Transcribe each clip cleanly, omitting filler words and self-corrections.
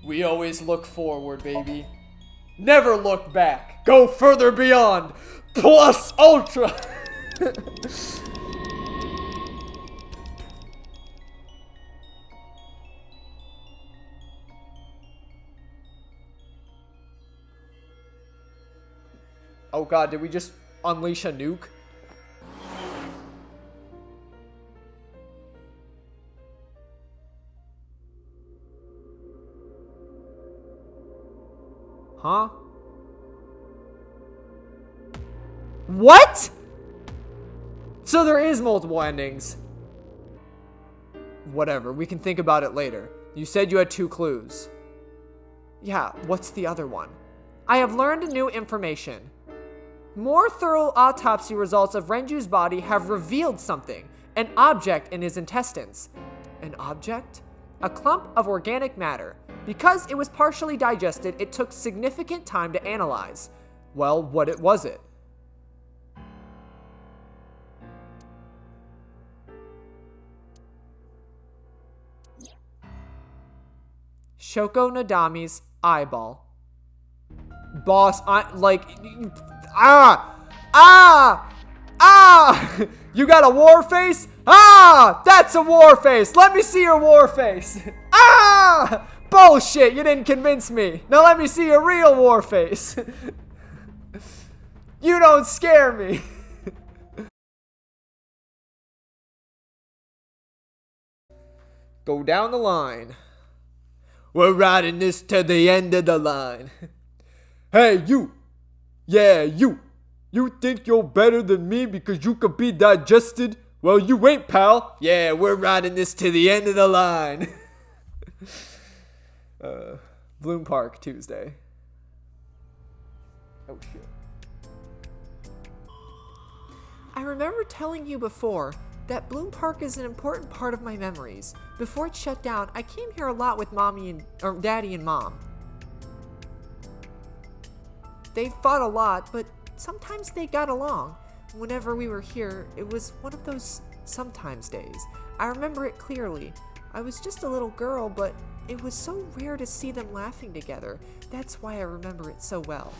We always look forward, baby. Never look back. Go further beyond. Plus ultra. Oh god, did we just unleash a nuke? Huh? What? So there is multiple endings. Whatever, we can think about it later. You said you had 2 clues. Yeah, what's the other one? I have learned new information. More thorough autopsy results of Renju's body have revealed something. An object in his intestines. An object? A clump of organic matter. Because it was partially digested, it took significant time to analyze. Well, what was it? Shoko Nadami's eyeball. Boss, you got a war face? That's a war face. Let me see your war face. Bullshit, you didn't convince me. Now let me see your real war face. You don't scare me. Go down the line. We're riding this to the end of the line. Hey, you. Yeah, you. You think you're better than me because you could be digested? Well, you ain't, pal. Yeah, we're riding this to the end of the line. Bloom Park, Tuesday. Oh, shit. I remember telling you before that Bloom Park is an important part of my memories. Before it shut down, I came here a lot with Daddy and Mom. They fought a lot, but sometimes they got along. Whenever we were here, it was one of those sometimes days. I remember it clearly. I was just a little girl, but it was so rare to see them laughing together. That's why I remember it so well.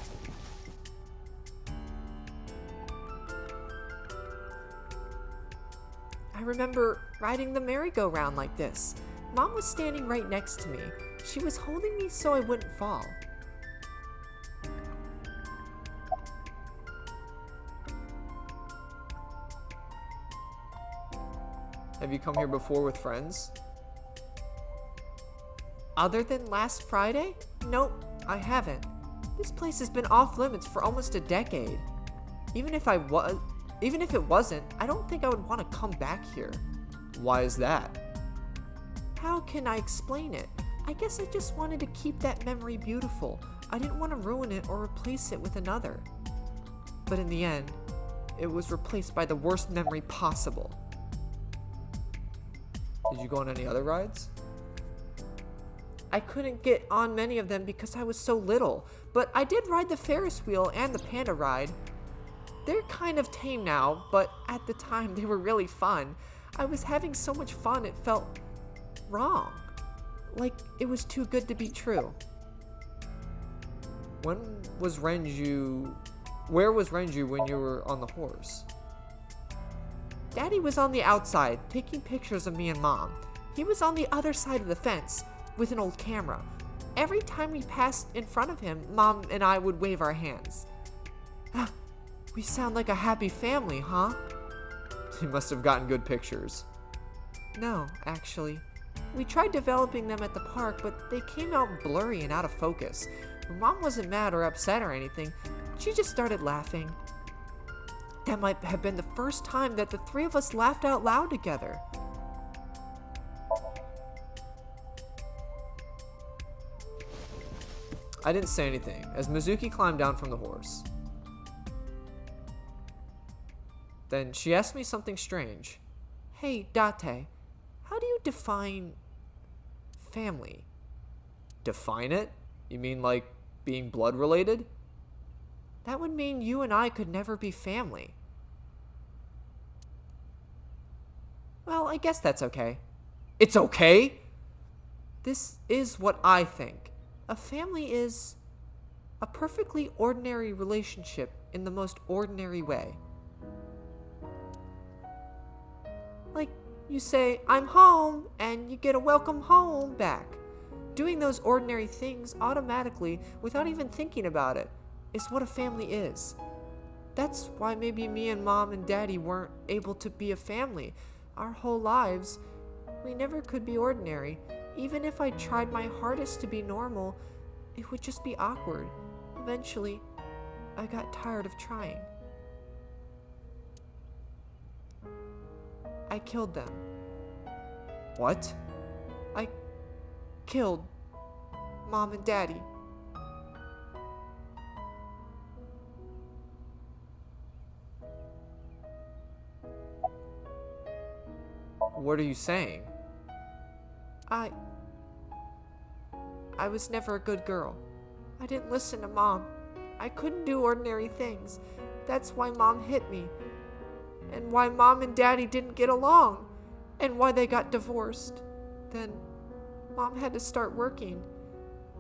I remember riding the merry-go-round like this. Mom was standing right next to me. She was holding me so I wouldn't fall. Have you come here before with friends? Other than last Friday? Nope, I haven't. This place has been off limits for almost a decade. Even if it wasn't, I don't think I would want to come back here. Why is that? How can I explain it? I guess I just wanted to keep that memory beautiful. I didn't want to ruin it or replace it with another. But in the end, it was replaced by the worst memory possible. Did you go on any other rides? I couldn't get on many of them because I was so little, but I did ride the Ferris wheel and the panda ride. They're kind of tame now, but at the time they were really fun. I was having so much fun it felt wrong. Like it was too good to be true. Where was Renju when you were on the horse? Daddy was on the outside, taking pictures of me and Mom. He was on the other side of the fence, with an old camera. Every time we passed in front of him, Mom and I would wave our hands. We sound like a happy family, huh? You must have gotten good pictures. No, actually. We tried developing them at the park, but they came out blurry and out of focus. Mom wasn't mad or upset or anything. She just started laughing. That might have been the first time that the 3 of us laughed out loud together. I didn't say anything as Mizuki climbed down from the horse. Then she asked me something strange. Hey, Date, how do you define family? Define it? You mean like being blood related? That would mean you and I could never be family. Well, I guess that's okay. It's okay? This is what I think. A family is a perfectly ordinary relationship in the most ordinary way. Like, you say, I'm home, and you get a welcome home back. Doing those ordinary things automatically, without even thinking about it, is what a family is. That's why maybe me and Mom and Daddy weren't able to be a family. Our whole lives, we never could be ordinary. Even if I tried my hardest to be normal, it would just be awkward. Eventually, I got tired of trying. I killed them. What? I killed Mom and Daddy. What are you saying? I was never a good girl. I didn't listen to Mom. I couldn't do ordinary things. That's why Mom hit me. And why Mom and Daddy didn't get along. And why they got divorced. Then Mom had to start working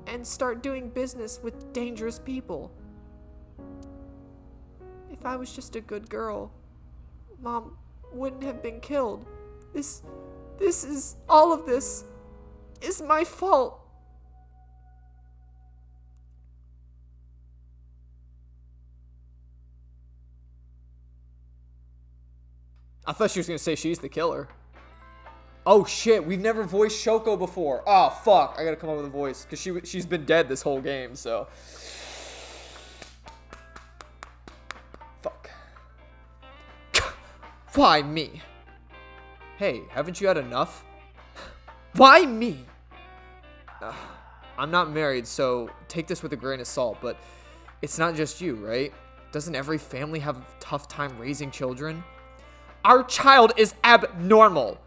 and start doing business with dangerous people. If I was just a good girl, Mom wouldn't have been killed. All of this is my fault. I thought she was gonna say she's the killer. Oh shit, we've never voiced Shoko before. Oh fuck, I gotta come up with a voice because she's been dead this whole game. So fuck. Why me? Hey, haven't you had enough? Why me? I'm not married, so take this with a grain of salt. But it's not just you, right? Doesn't every family have a tough time raising children? Our child is abnormal.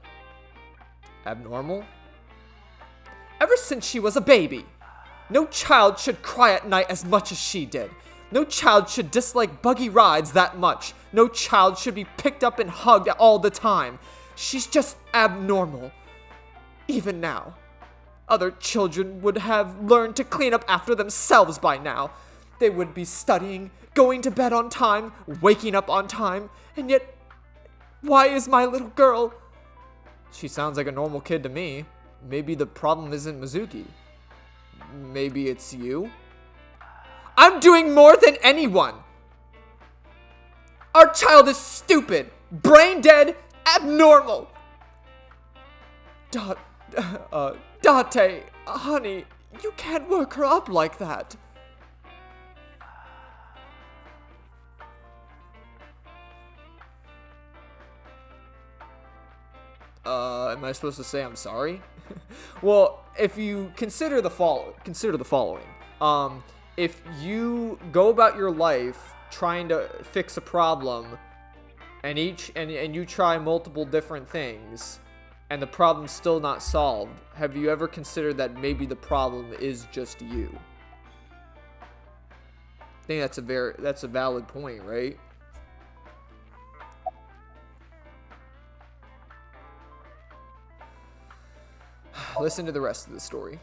Abnormal? Ever since she was a baby. No child should cry at night as much as she did. No child should dislike buggy rides that much. No child should be picked up and hugged all the time. She's just abnormal. Even now. Other children would have learned to clean up after themselves by now. They would be studying, going to bed on time, waking up on time, and yet, why is my little girl? She sounds like a normal kid to me. Maybe the problem isn't Mizuki. Maybe it's you? I'm doing more than anyone. Our child is stupid, brain dead, abnormal. Date, honey, you can't work her up like that. Am I supposed to say I'm sorry? Well, if you consider the following. If you go about your life trying to fix a problem, and you try multiple different things, and the problem's still not solved, have you ever considered that maybe the problem is just you? I think that's a valid point, right? Listen to the rest of the story.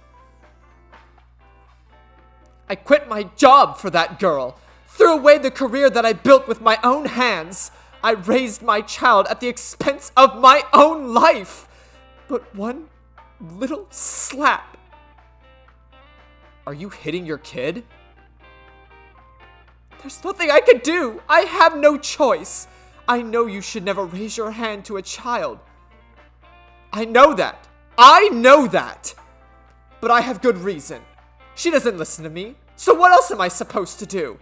I quit my job for that girl. Threw away the career that I built with my own hands. I raised my child at the expense of my own life. But one little slap. Are you hitting your kid? There's nothing I could do. I have no choice. I know you should never raise your hand to a child. I know that. But I have good reason. She doesn't listen to me. So what else am I supposed to do?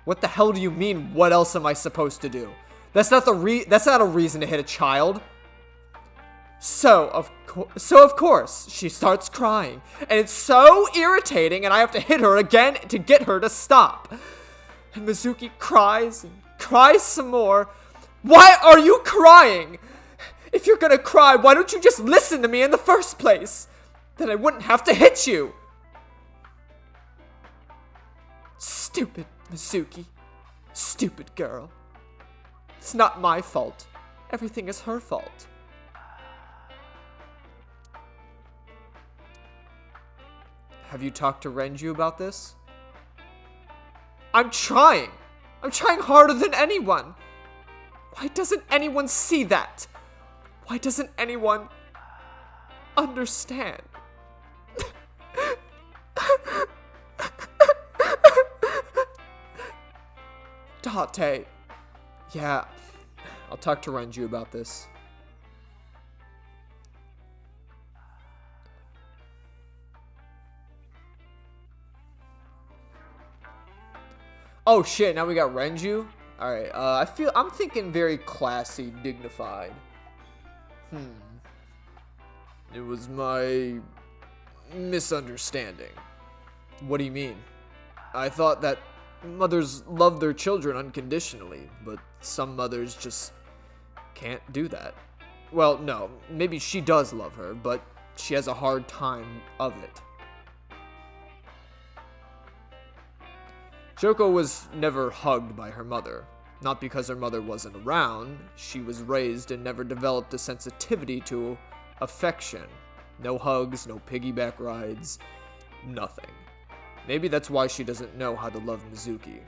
What the hell do you mean, what else am I supposed to do? That's not a reason to hit a child. So of course, she starts crying. And it's so irritating, and I have to hit her again to get her to stop. And Mizuki cries and cries some more. Why are you crying? If you're gonna cry, why don't you just listen to me in the first place? Then I wouldn't have to hit you. Stupid Mizuki. Stupid girl. It's not my fault. Everything is her fault. Have you talked to Renju about this? I'm trying! I'm trying harder than anyone! Why doesn't anyone see that? Why doesn't anyone understand? Date. Yeah, I'll talk to Renju about this. Oh shit, now we got Renju? Alright, I'm thinking very classy, dignified. It was my misunderstanding. What do you mean? I thought that mothers love their children unconditionally, but some mothers just can't do that. Well, no, maybe she does love her, but she has a hard time of it. Shoko was never hugged by her mother. Not because her mother wasn't around, she was raised and never developed a sensitivity to affection. No hugs, no piggyback rides, nothing. Maybe that's why she doesn't know how to love Mizuki.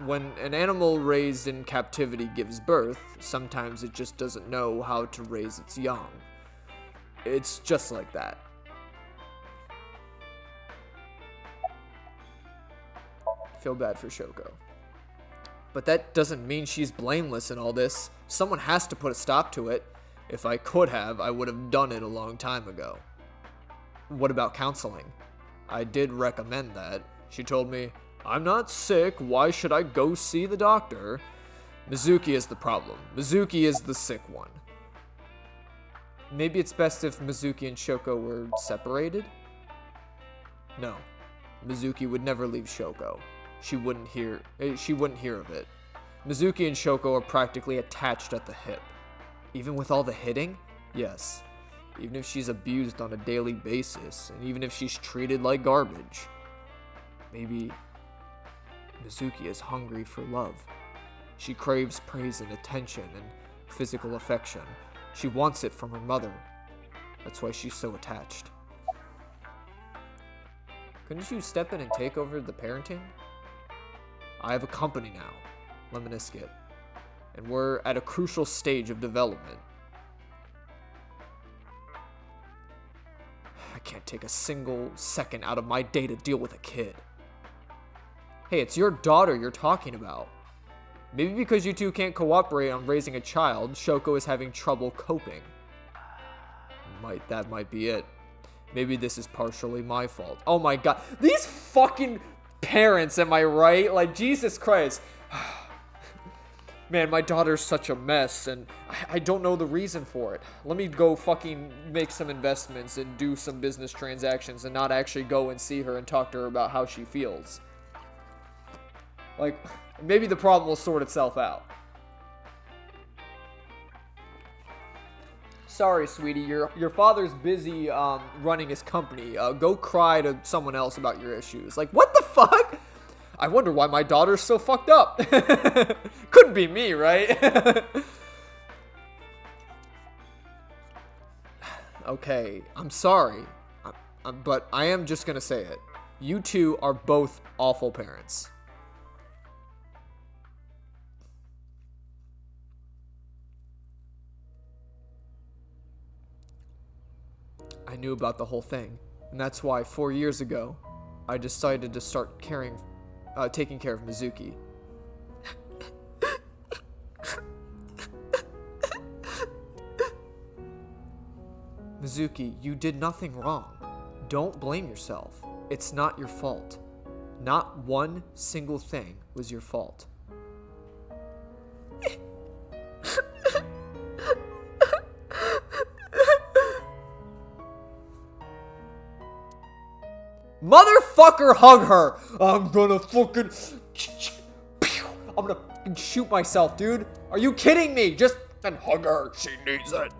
When an animal raised in captivity gives birth, sometimes it just doesn't know how to raise its young. It's just like that. I feel bad for Shoko. But that doesn't mean she's blameless in all this. Someone has to put a stop to it. If I could have, I would have done it a long time ago. What about counseling? I did recommend that. She told me, I'm not sick, why should I go see the doctor? Mizuki is the problem. Mizuki is the sick one. Maybe it's best if Mizuki and Shoko were separated? No. Mizuki would never leave Shoko. She wouldn't hear of it. Mizuki and Shoko are practically attached at the hip. Even with all the hitting? Yes. Even if she's abused on a daily basis, and even if she's treated like garbage. Maybe Mizuki is hungry for love. She craves praise and attention and physical affection. She wants it from her mother. That's why she's so attached. Couldn't you step in and take over the parenting? I have a company now, Lemoniskit, and we're at a crucial stage of development. I can't take a single second out of my day to deal with a kid. Hey, it's your daughter you're talking about. Maybe because you two can't cooperate on raising a child, Shoko is having trouble coping. That might be it. Maybe this is partially my fault. Oh my god. These fucking parents, am I right? Like, Jesus Christ. Man, my daughter's such a mess, and I don't know the reason for it. Let me go fucking make some investments and do some business transactions and not actually go and see her and talk to her about how she feels. Like, maybe the problem will sort itself out. Sorry, sweetie, your father's busy running his company. Go cry to someone else about your issues. Like, what the fuck? I wonder why my daughter's so fucked up. Couldn't be me, right? Okay, I'm sorry. But I am just gonna say it. You two are both awful parents. I knew about the whole thing, and that's why 4 years ago, I decided to start taking care of Mizuki. Mizuki, you did nothing wrong. Don't blame yourself. It's not your fault. Not one single thing was your fault. Motherfucker, hug her! I'm gonna fucking... I'm gonna fucking shoot myself, dude. Are you kidding me? Just fucking hug her. She needs it.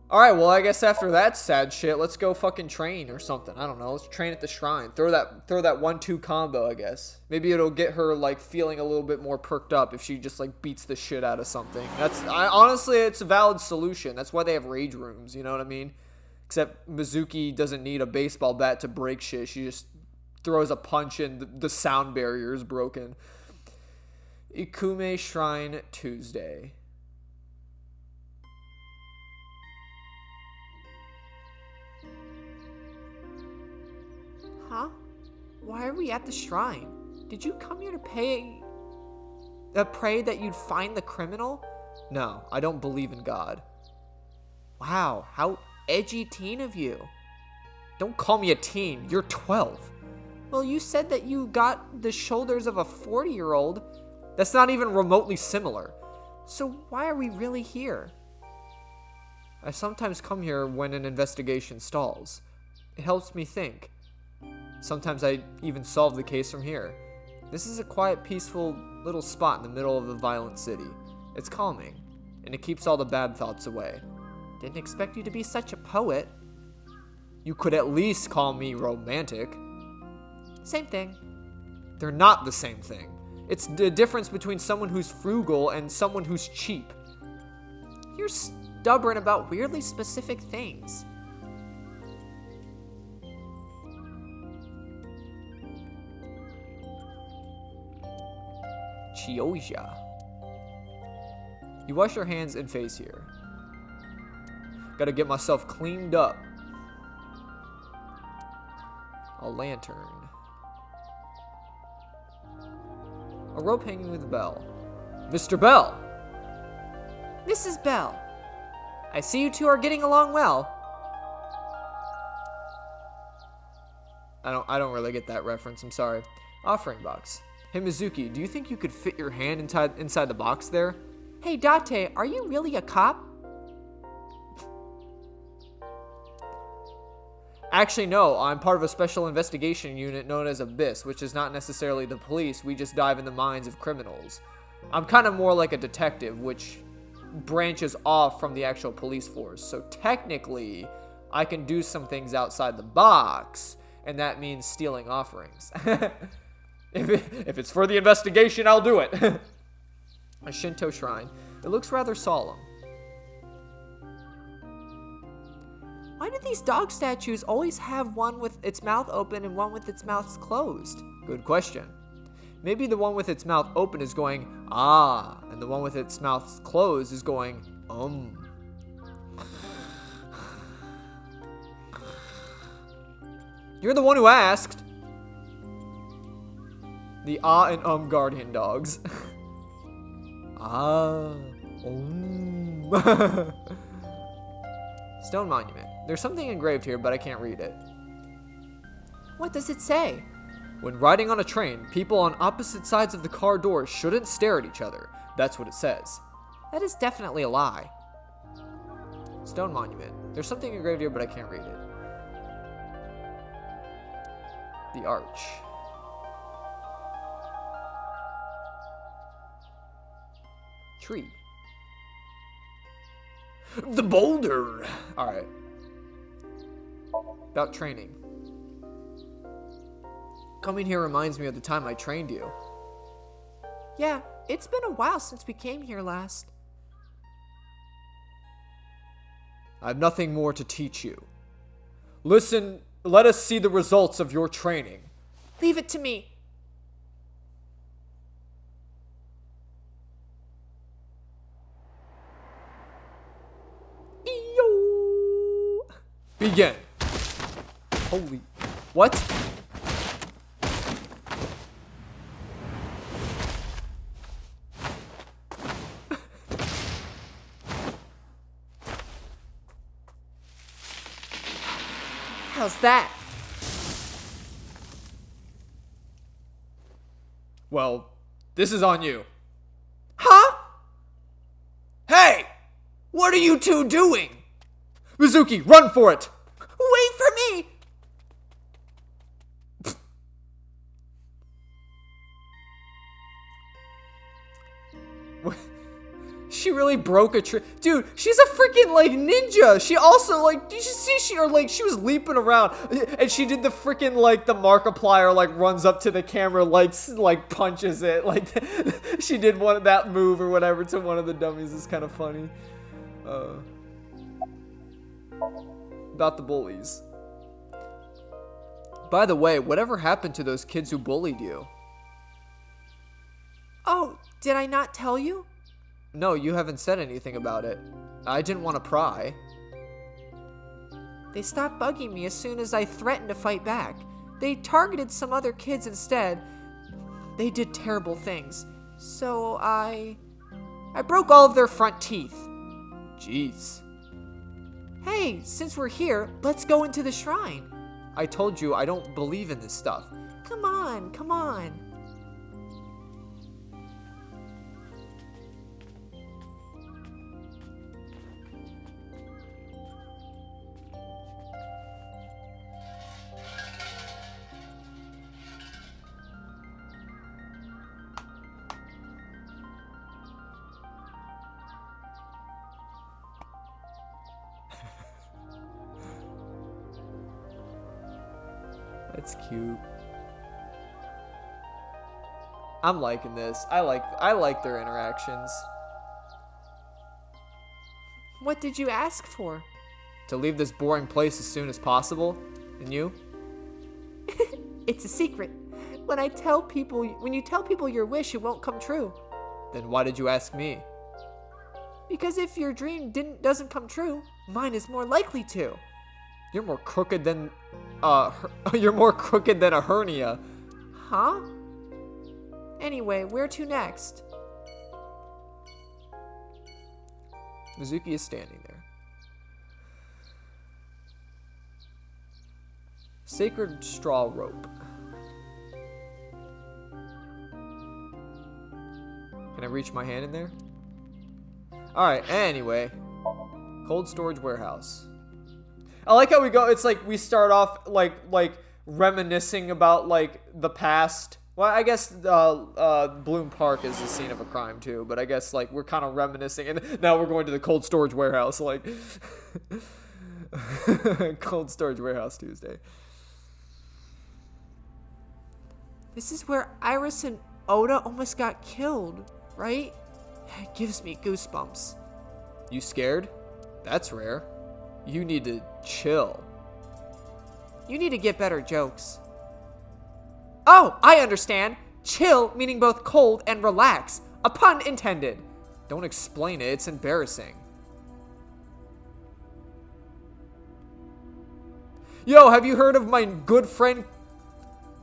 Alright, well, I guess after that sad shit, let's go fucking train or something. I don't know. Let's train at the shrine. Throw that 1-2 combo, I guess. Maybe it'll get her, like, feeling a little bit more perked up if she just, like, beats the shit out of something. Honestly, it's a valid solution. That's why they have rage rooms, you know what I mean? Except Mizuki doesn't need a baseball bat to break shit. She just throws a punch and the sound barrier is broken. Ikume Shrine Tuesday. Huh? Why are we at the shrine? Did you come here to pray that you'd find the criminal? No, I don't believe in God. Wow, how edgy teen of you. Don't call me a teen. You're 12. Well, you said that you got the shoulders of a 40-year-old. That's not even remotely similar. So why are we really here? I sometimes come here when an investigation stalls. It helps me think. Sometimes I even solve the case from here. This is a quiet, peaceful little spot in the middle of a violent city. It's calming, and it keeps all the bad thoughts away. Didn't expect you to be such a poet. You could at least call me romantic. Same thing. They're not the same thing. It's the difference between someone who's frugal and someone who's cheap. You're stubborn about weirdly specific things. Chiyoja. You wash your hands and face here. Gotta get myself cleaned up. A lantern. A rope hanging with a bell. Mr. Bell! Mrs. Bell, I see you two are getting along well. I don't really get that reference, I'm sorry. Offering box. Hey Mizuki, do you think you could fit your hand inside the box there? Hey Date, are you really a cop? Actually, no. I'm part of a special investigation unit known as Abyss, which is not necessarily the police. We just dive in the minds of criminals. I'm kind of more like a detective, which branches off from the actual police force. So technically, I can do some things outside the box, and that means stealing offerings. If it's for the investigation, I'll do it. A Shinto shrine. It looks rather solemn. Why do these dog statues always have one with its mouth open and one with its mouth closed? Good question. Maybe the one with its mouth open is going, ah, and the one with its mouth closed is going, You're the one who asked. The ah and guardian dogs. Ah, Stone monument. There's something engraved here, but I can't read it. What does it say? When riding on a train, people on opposite sides of the car doors shouldn't stare at each other. That's what it says. That is definitely a lie. Stone monument. There's something engraved here, but I can't read it. The arch. Tree. The boulder. All right. About training. Coming here reminds me of the time I trained you. Yeah, it's been a while since we came here last. I have nothing more to teach you. Listen, let us see the results of your training. Leave it to me. Begin. Holy... What? How's that? Well, this is on you. Huh? Hey! What are you two doing? Mizuki, run for it! Wait for me! She really broke a tree. Dude, she's a freaking, like, ninja. She also, like, did you see she was leaping around. And she did the freaking, like, the Markiplier, like, runs up to the camera, like punches it. Like, she did that move or whatever to one of the dummies. It's kind of funny. About the bullies. By the way, whatever happened to those kids who bullied you? Oh, did I not tell you? No, you haven't said anything about it. I didn't want to pry. They stopped bugging me as soon as I threatened to fight back. They targeted some other kids instead. They did terrible things. So I broke all of their front teeth. Jeez. Hey, since we're here, let's go into the shrine. I told you I don't believe in this stuff. Come on, come on. That's cute. I'm liking this. I like their interactions. What did you ask for? To leave this boring place as soon as possible. And you? It's a secret. When you tell people your wish, it won't come true. Then why did you ask me? Because if your dream doesn't come true, mine is more likely to. You're more crooked than a hernia. Huh? Anyway, where to next? Mizuki is standing there. Sacred straw rope. Can I reach my hand in there? Alright, anyway. Cold storage warehouse. I like how we go, it's like we start off like reminiscing about like the past. Well, I guess Bloom Park is the scene of a crime too, but I guess like we're kind of reminiscing, and now we're going to the cold storage warehouse, like cold storage warehouse Tuesday. This is where Iris and Oda almost got killed, right? It gives me goosebumps. You scared? That's rare. You need to chill. You need to get better jokes. Oh, I understand. Chill meaning both cold and relax. A pun intended. Don't explain it. It's embarrassing. Yo, have you heard of my good friend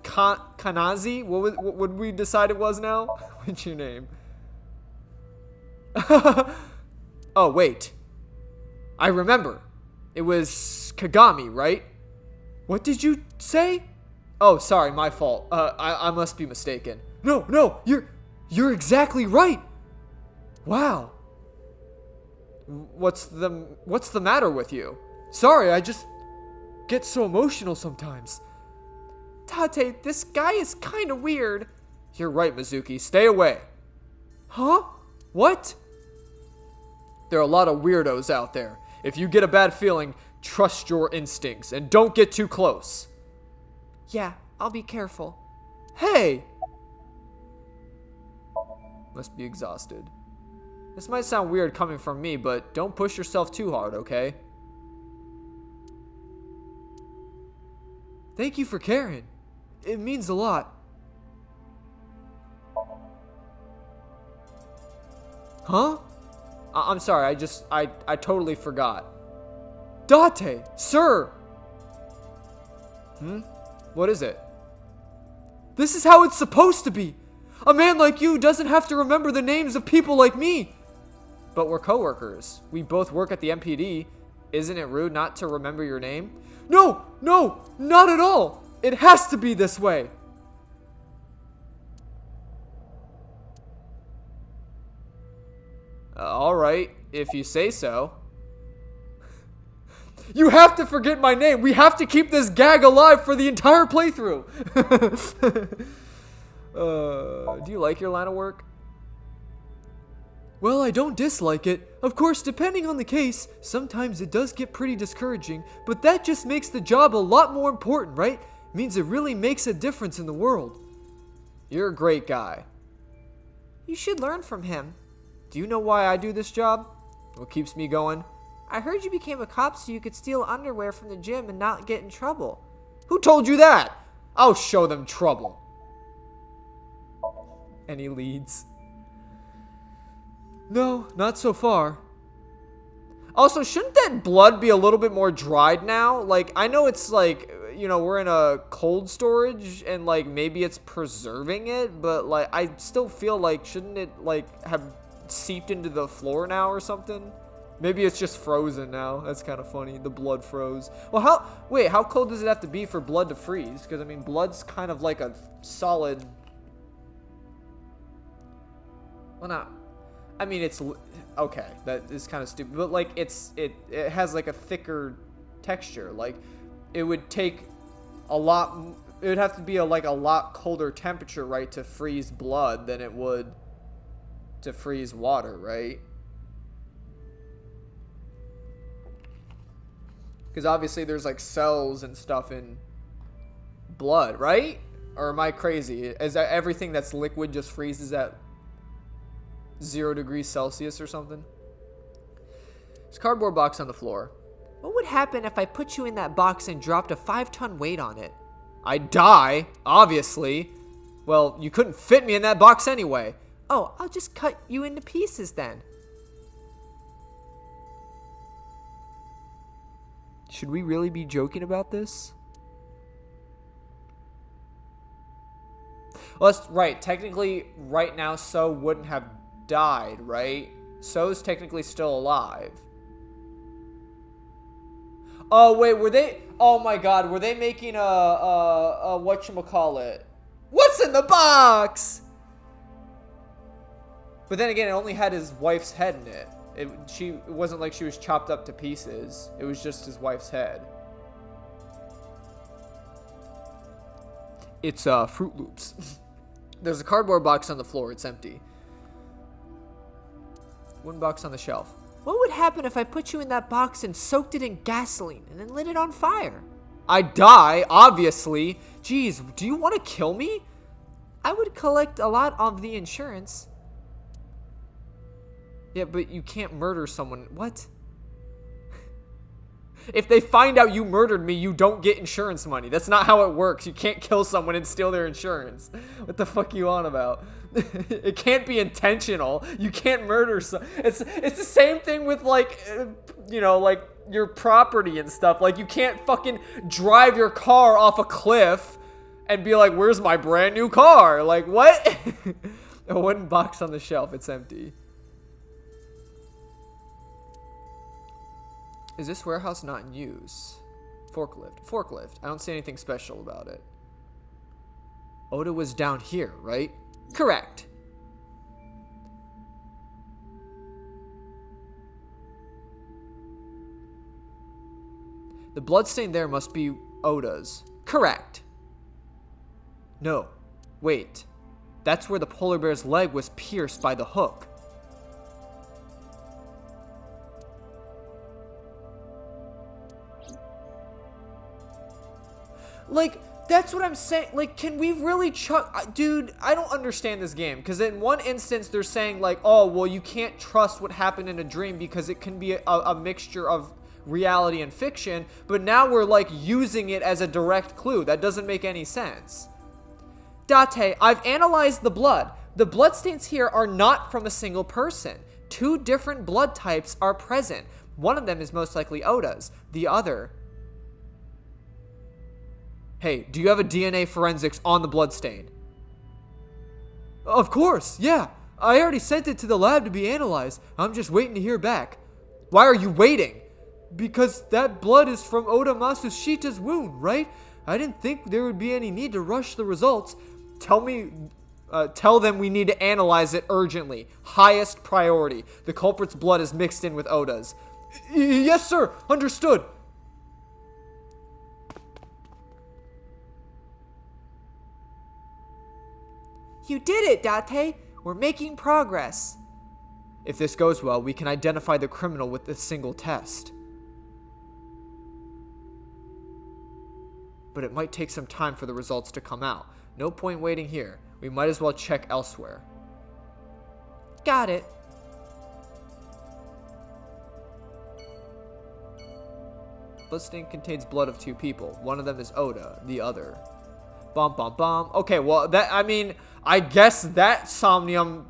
Kanazi? What would we decide it was now? What's your name? Oh, wait. I remember. It was Kagami, right? What did you say? Oh, sorry, my fault. I must be mistaken. No, you're exactly right. Wow. What's the matter with you? Sorry, I just get so emotional sometimes. Tate, this guy is kind of weird. You're right, Mizuki. Stay away. Huh? What? There are a lot of weirdos out there. If you get a bad feeling, trust your instincts and don't get too close. Yeah, I'll be careful. Hey! Must be exhausted. This might sound weird coming from me, but don't push yourself too hard, okay? Thank you for caring. It means a lot. Huh? I'm sorry, I totally forgot. Date, sir! What is it? This is how it's supposed to be! A man like you doesn't have to remember the names of people like me! But we're coworkers. We both work at the MPD. Isn't it rude not to remember your name? No, not at all! It has to be this way! Alright, if you say so. You have to forget my name. We have to keep this gag alive for the entire playthrough. Do you like your line of work? Well, I don't dislike it. Of course, depending on the case, sometimes it does get pretty discouraging, but that just makes the job a lot more important, right? Means it really makes a difference in the world. You're a great guy. You should learn from him. Do you know why I do this job? What keeps me going? I heard you became a cop so you could steal underwear from the gym and not get in trouble. Who told you that? I'll show them trouble. Any leads? No, not so far. Also, shouldn't that blood be a little bit more dried now? Like, I know it's like, you know, we're in a cold storage and like maybe it's preserving it, but like I still feel like shouldn't it like have seeped into the floor now or something? Maybe it's just frozen now. That's kind of funny. The blood froze. Well, how cold does it have to be for blood to freeze? Because I mean, blood's kind of like a solid. Well, not. I mean, it's okay. That is kind of stupid, but like it has like a thicker texture. Like it would take a lot. It would have to be a lot colder temperature, right, to freeze blood than it would to freeze water, right? Because obviously there's like cells and stuff in blood, right? Or am I crazy? Is that everything that's liquid just freezes at 0 degrees Celsius or something? There's a cardboard box on the floor. What would happen if I put you in that box and dropped a 5-ton weight on it? I'd die, obviously. Well, you couldn't fit me in that box anyway. Oh, I'll just cut you into pieces then. Should we really be joking about this? Well, that's right. Technically, right now, So wouldn't have died, right? So's technically still alive. Oh, wait, were they... Oh, my God. Were they making a whatchamacallit? What's in the box? But then again, it only had his wife's head in it. It wasn't like she was chopped up to pieces. It was just his wife's head. It's Fruit Loops. There's a cardboard box on the floor. It's empty. One box on the shelf. What would happen if I put you in that box and soaked it in gasoline and then lit it on fire? I'd die, obviously. Jeez, do you want to kill me? I would collect a lot of the insurance. Yeah, but you can't murder someone. What? If they find out you murdered me, you don't get insurance money. That's not how it works. You can't kill someone and steal their insurance. What the fuck are you on about? It can't be intentional. You can't murder it's the same thing with like, you know, like your property and stuff. Like you can't fucking drive your car off a cliff and be like, where's my brand new car? Like what? A wooden box on the shelf. It's empty. Is this warehouse not in use? Forklift. I don't see anything special about it. Oda was down here, right? Correct. The bloodstain there must be Oda's. Correct. No. Wait. That's where the polar bear's leg was pierced by the hook. Like, that's what I'm saying. Like, can we really dude, I don't understand this game. Because in one instance, they're saying, like, oh, well, you can't trust what happened in a dream because it can be a mixture of reality and fiction. But now we're, like, using it as a direct clue. That doesn't make any sense. Date, I've analyzed the blood. The bloodstains here are not from a single person. 2 different blood types are present. One of them is most likely Oda's. The other... Hey, do you have a DNA forensics on the bloodstain? Of course, yeah. I already sent it to the lab to be analyzed. I'm just waiting to hear back. Why are you waiting? Because that blood is from Oda Masushita's wound, right? I didn't think there would be any need to rush the results. Tell them we need to analyze it urgently. Highest priority. The culprit's blood is mixed in with Oda's. Yes, sir. Understood. You did it, Date! We're making progress. If this goes well, we can identify the criminal with a single test. But it might take some time for the results to come out. No point waiting here. We might as well check elsewhere. Got it. Bloodstain contains blood of 2 people. One of them is Oda, the other. Bum bum bum. Okay, well, I guess that Somnium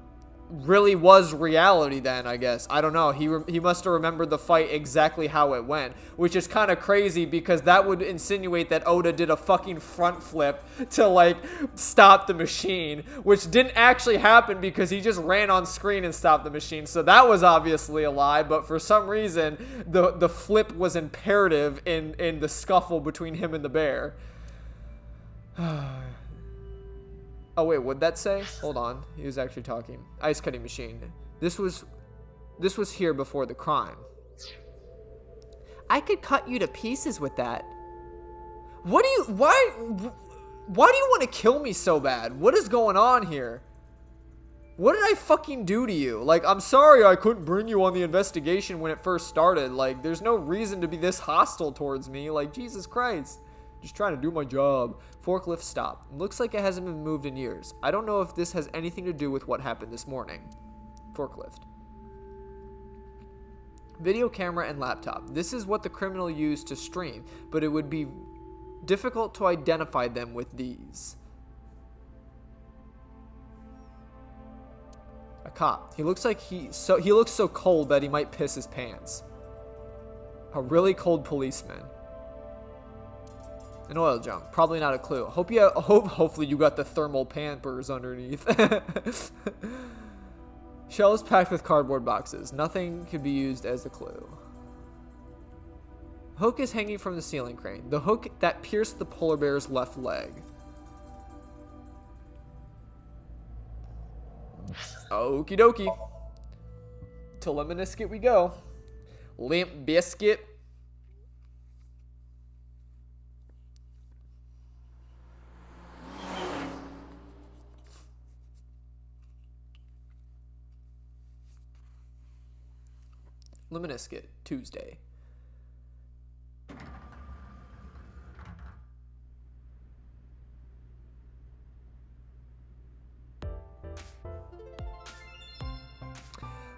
really was reality then, I guess. I don't know. He must have remembered the fight exactly how it went, which is kind of crazy because that would insinuate that Oda did a fucking front flip to, like, stop the machine, which didn't actually happen because he just ran on screen and stopped the machine. So that was obviously a lie, but for some reason, the flip was imperative in the scuffle between him and the bear. Oh wait, what'd that say? Hold on, he was actually talking. Ice cutting machine. This was here before the crime. I could cut you to pieces with that. Why do you want to kill me so bad? What is going on here? What did I fucking do to you? Like, I'm sorry I couldn't bring you on the investigation when it first started. Like, there's no reason to be this hostile towards me. Like, Jesus Christ. Just trying to do my job. Forklift stop. Looks like it hasn't been moved in years. I don't know if this has anything to do with what happened this morning. Forklift. Video camera and laptop. This is what the criminal used to stream, but it would be difficult to identify them with these. A cop. He looks like he looks so cold that he might piss his pants. A really cold policeman. An oil jump. Probably not a clue. Hopefully you got the thermal pampers underneath. Shell is packed with cardboard boxes. Nothing could be used as a clue. Hook is hanging from the ceiling crane. The hook that pierced the polar bear's left leg. Okie dokie. To Limp Bizkit we go. Limp Bizkit. Limp Bizkit, Tuesday.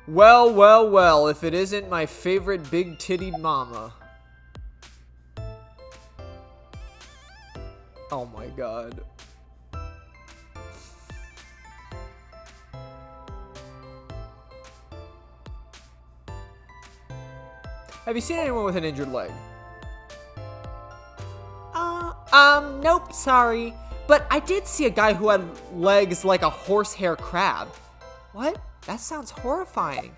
Well, well, well, if it isn't my favorite big-tittied mama. Oh my god. Have you seen anyone with an injured leg? Nope, sorry. But I did see a guy who had legs like a horsehair crab. What? That sounds horrifying.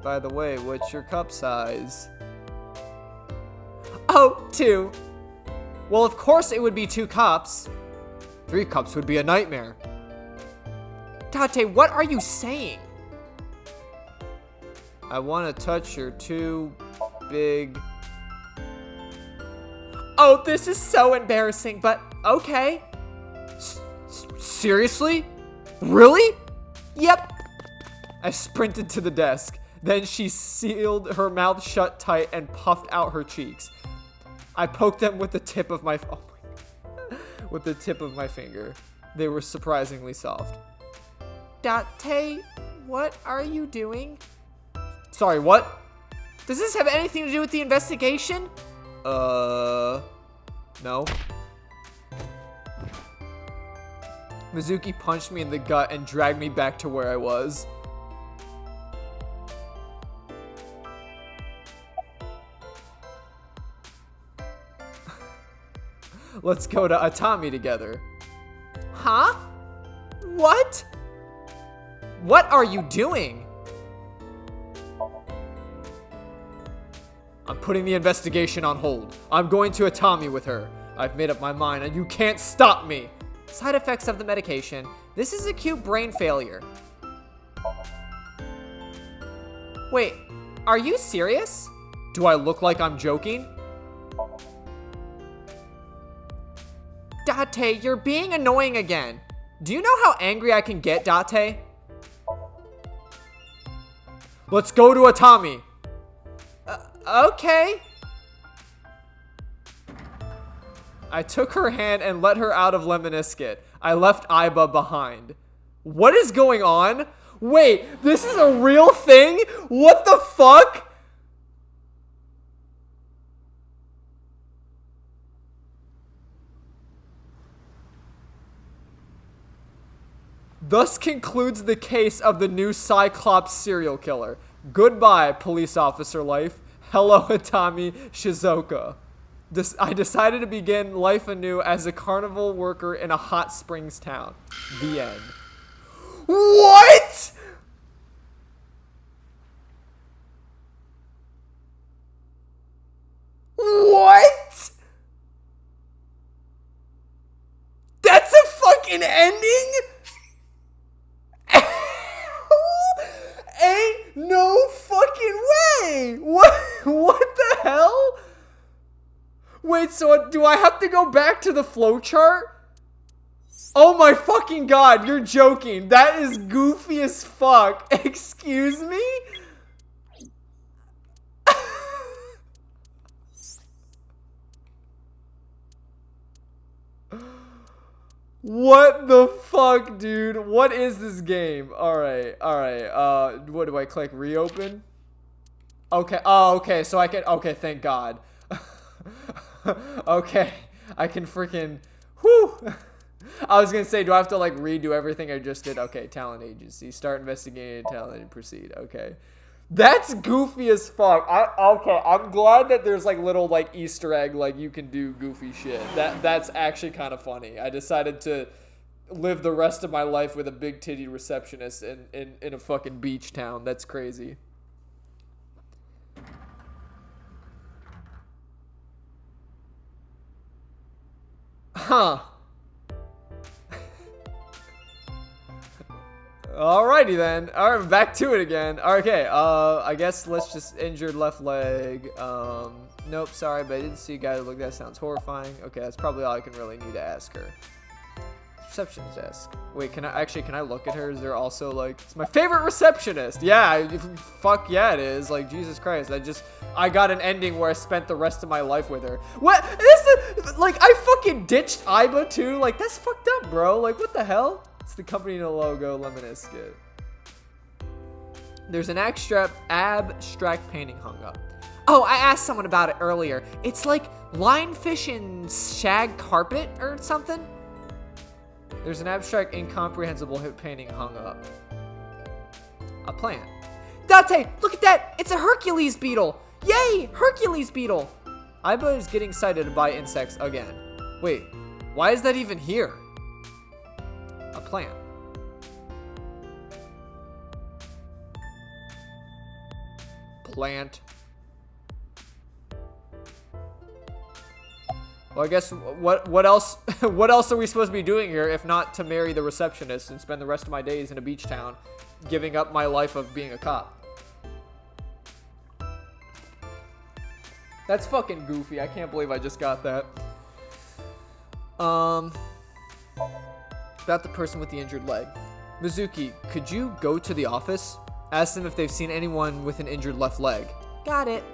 By the way, what's your cup size? Oh, 2. Well, of course it would be 2 cups. 3 cups would be a nightmare. Date, what are you saying? I want to touch your 2 big... Oh, this is so embarrassing, but okay. Seriously? Really? Yep. I sprinted to the desk. Then she sealed her mouth shut tight and puffed out her cheeks. I poked them with the tip of my... Oh my... with the tip of my finger. They were surprisingly soft. Date, what are you doing? Sorry, what? Does this have anything to do with the investigation? No. Mizuki punched me in the gut and dragged me back to where I was. Let's go to Atami together. Huh? What? What are you doing? I'm putting the investigation on hold. I'm going to Atami with her. I've made up my mind and you can't stop me. Side effects of the medication. This is acute brain failure. Wait, are you serious? Do I look like I'm joking? Date, you're being annoying again. Do you know how angry I can get, Date? Let's go to Atami. Okay. I took her hand and let her out of Lemnisket. I left Aiba behind. What is going on? Wait, this is a real thing? What the fuck? Thus concludes the case of the new Cyclops serial killer. Goodbye, police officer life. Hello, Atami Shizuoka. I decided to begin life anew as a carnival worker in a hot springs town. The end. What? What? That's a fucking ending? Ain't no fucking way. What the hell? Wait, so do I have to go back to the flowchart? Oh my fucking god, you're joking. That is goofy as fuck. Excuse me? What the fuck, dude? What is this game? Alright. What do I click? Reopen? Okay. Oh, okay. So I can... Okay, thank God. Okay. I can freaking... Whew! I was gonna say, do I have to, like, redo everything I just did? Okay, talent agency. Start investigating talent and proceed. Okay. That's goofy as fuck. Okay, I'm glad that there's, like, little, like, Easter egg, like, you can do goofy shit. That's actually kind of funny. I decided to live the rest of my life with a big titty receptionist in a fucking beach town. That's crazy. Huh. Alrighty then. Alright, back to it again. Okay, I guess let's just injured left leg. Nope, sorry, but I didn't see a guy look. That sounds horrifying. Okay, that's probably all I can really need to ask her. Receptionist desk. Wait, can I look at her? Is there also, like, it's my favorite receptionist. Yeah, fuck yeah it is. Like, Jesus Christ, I got an ending where I spent the rest of my life with her. What? Like, I fucking ditched Aiba too? Like, that's fucked up, bro. Like, what the hell? It's the company logo, Lemnisket. There's an abstract painting hung up. Oh, I asked someone about it earlier. It's like lionfish and shag carpet or something. There's an abstract, incomprehensible painting hung up. A plant. Date, look at that! It's a Hercules beetle! Yay! Hercules beetle! Aiba is getting excited by insects again. Wait, why is that even here? A plant. Plant. Well, I guess what else what else are we supposed to be doing here if not to marry the receptionist and spend the rest of my days in a beach town, giving up my life of being a cop? That's fucking goofy. I can't believe I just got that. About the person with the injured leg. Mizuki, could you go to the office? Ask them if they've seen anyone with an injured left leg. Got it.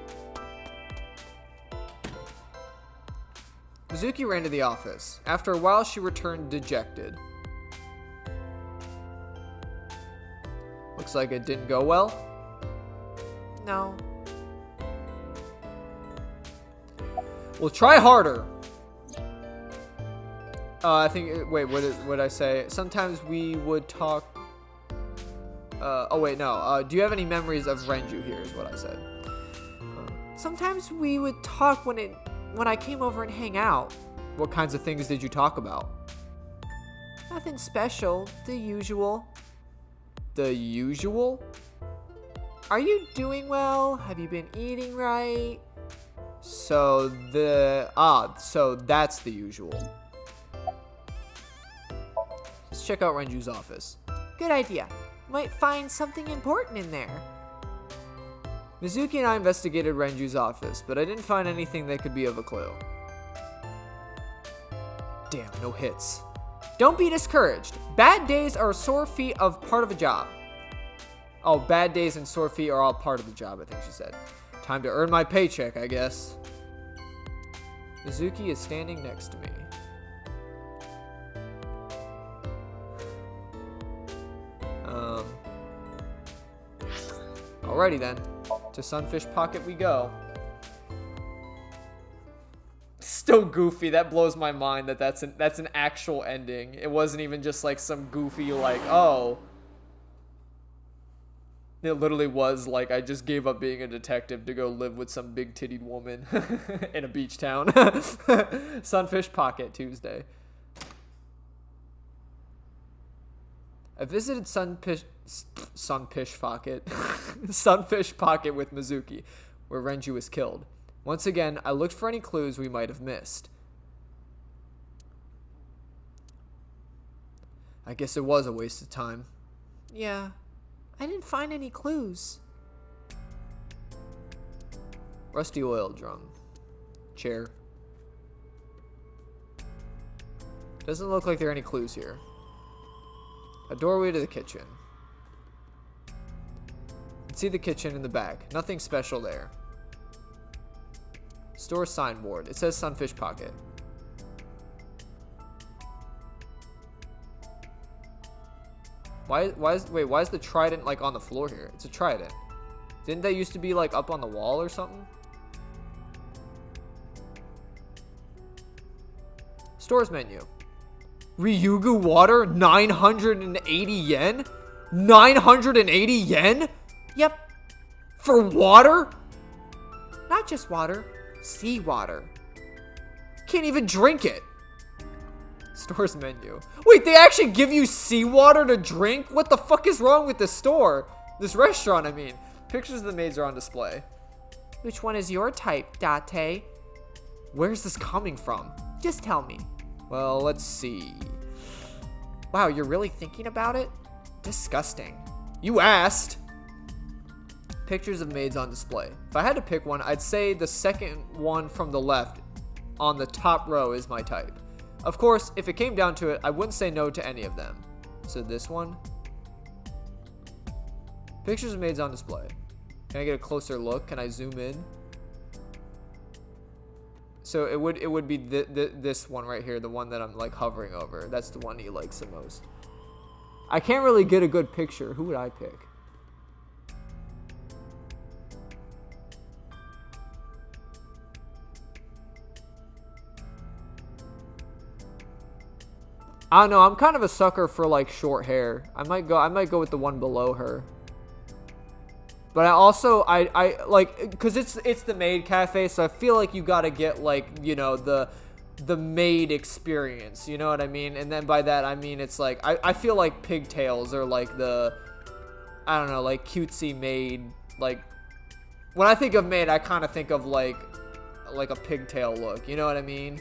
Mizuki ran to the office. After a while, she returned dejected. Looks like it didn't go well. No. Well, try harder. I think, wait, what did I say? Sometimes we would talk. Oh, wait, no. Do you have any memories of Renju here, is what I said. Sometimes we would talk when I came over and hang out. What kinds of things did you talk about? Nothing special. The usual. The usual? Are you doing well? Have you been eating right? So that's the usual. Let's check out Renju's office. Good idea. Might find something important in there. Mizuki and I investigated Renju's office, but I didn't find anything that could be of a clue. Damn, no hits. Don't be discouraged. Bad days are sore feet of part of a job. Oh, bad days and sore feet are all part of the job, I think she said. Time to earn my paycheck, I guess. Mizuki is standing next to me. Alrighty then. To Sunfish Pocket we go. Still goofy. That blows my mind that's an actual ending. It wasn't even just like some goofy like, oh. It literally was like I just gave up being a detective to go live with some big-tittied woman in a beach town. Sunfish Pocket Tuesday. I visited Sunfish Pocket Sunfish Pocket with Mizuki, where Renju was killed. Once again, I looked for any clues we might have missed. I guess it was a waste of time. Yeah, I didn't find any clues. Rusty oil drum. Chair. Doesn't look like there are any clues here. A doorway to the kitchen. You can see the kitchen in the back. Nothing special there. Store signboard. It says Sunfish Pocket. Why is the trident like on the floor here? It's a trident. Didn't that used to be like up on the wall or something? Stores menu. Ryugu water, 980 yen? 980 yen? Yep. For water? Not just water, seawater. Can't even drink it. Store's menu. Wait, they actually give you seawater to drink? What the fuck is wrong with this store? This restaurant, I mean. Pictures of the maids are on display. Which one is your type, Date? Where's this coming from? Just tell me. Well, let's see. Wow, you're really thinking about it? Disgusting. You asked. Pictures of maids on display. If I had to pick one, I'd say the second one from the left on the top row is my type. Of course, if it came down to it, I wouldn't say no to any of them. So this one. Pictures of maids on display. Can I get a closer look? Can I zoom in? So it would be this one right here, the one that I'm like hovering over. That's the one he likes the most. I can't really get a good picture. Who would I pick? I don't know. I'm kind of a sucker for like short hair. I might go with the one below her. But I like, cause it's the maid cafe, so I feel like you gotta get like, you know, the maid experience, you know what I mean? And then by that I mean it's like I feel like pigtails are like the, I don't know, like cutesy maid. Like when I think of maid, I kind of think of like a pigtail look, you know what I mean?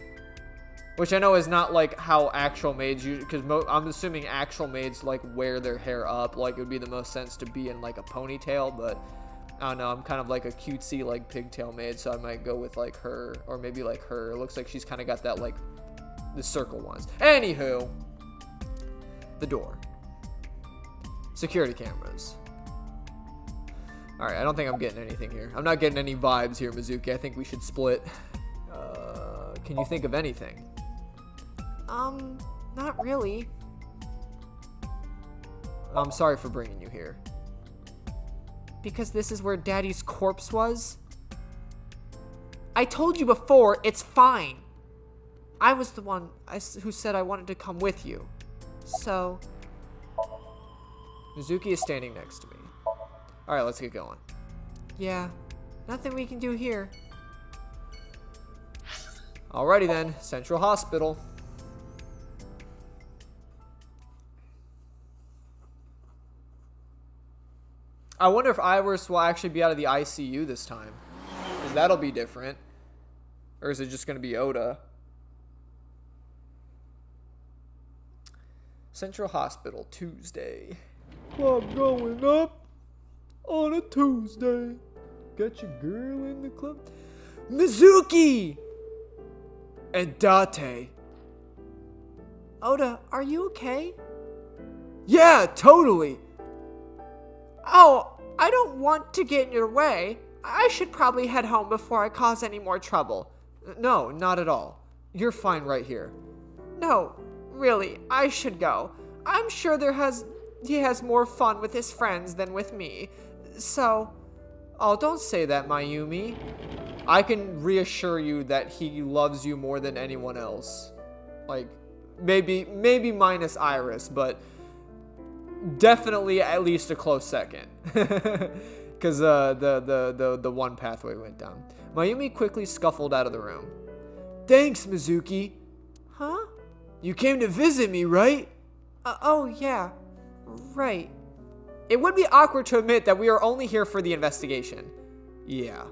Which I know is not like how actual maids use, because I'm assuming actual maids like wear their hair up. Like it would be the most sense to be in like a ponytail, but I don't know. I'm kind of like a cutesy like pigtail maid, so I might go with like her, or maybe like her. It looks like she's kind of got that like the circle ones. Anywho, the door, security cameras. All right, I don't think I'm getting anything here. I'm not getting any vibes here, Mizuki. I think we should split. Can you think of anything? Not really. I'm sorry for bringing you here. Because this is where Daddy's corpse was? I told you before, it's fine. I was the one who said I wanted to come with you. So... Mizuki is standing next to me. Alright, let's get going. Yeah, nothing we can do here. Alrighty then, Central Hospital. I wonder if Iris will actually be out of the ICU this time. Because that'll be different. Or is it just going to be Oda? Central Hospital, Tuesday. Club going up on a Tuesday. Got your girl in the club. Mizuki! And Date. Oda, are you okay? Yeah, totally. Oh, I don't want to get in your way. I should probably head home before I cause any more trouble. No, not at all. You're fine right here. No, really, I should go. I'm sure he has more fun with his friends than with me. So, Oh, don't say that, Mayumi. I can reassure you that he loves you more than anyone else. Like, maybe minus Iris, but definitely at least a close second. Because the one pathway went down. Mayumi quickly scuffled out of the room. Thanks, Mizuki. huh? You came to visit me, right? Oh, yeah. Right. It would be awkward to admit that we are only here for the investigation. Yeah.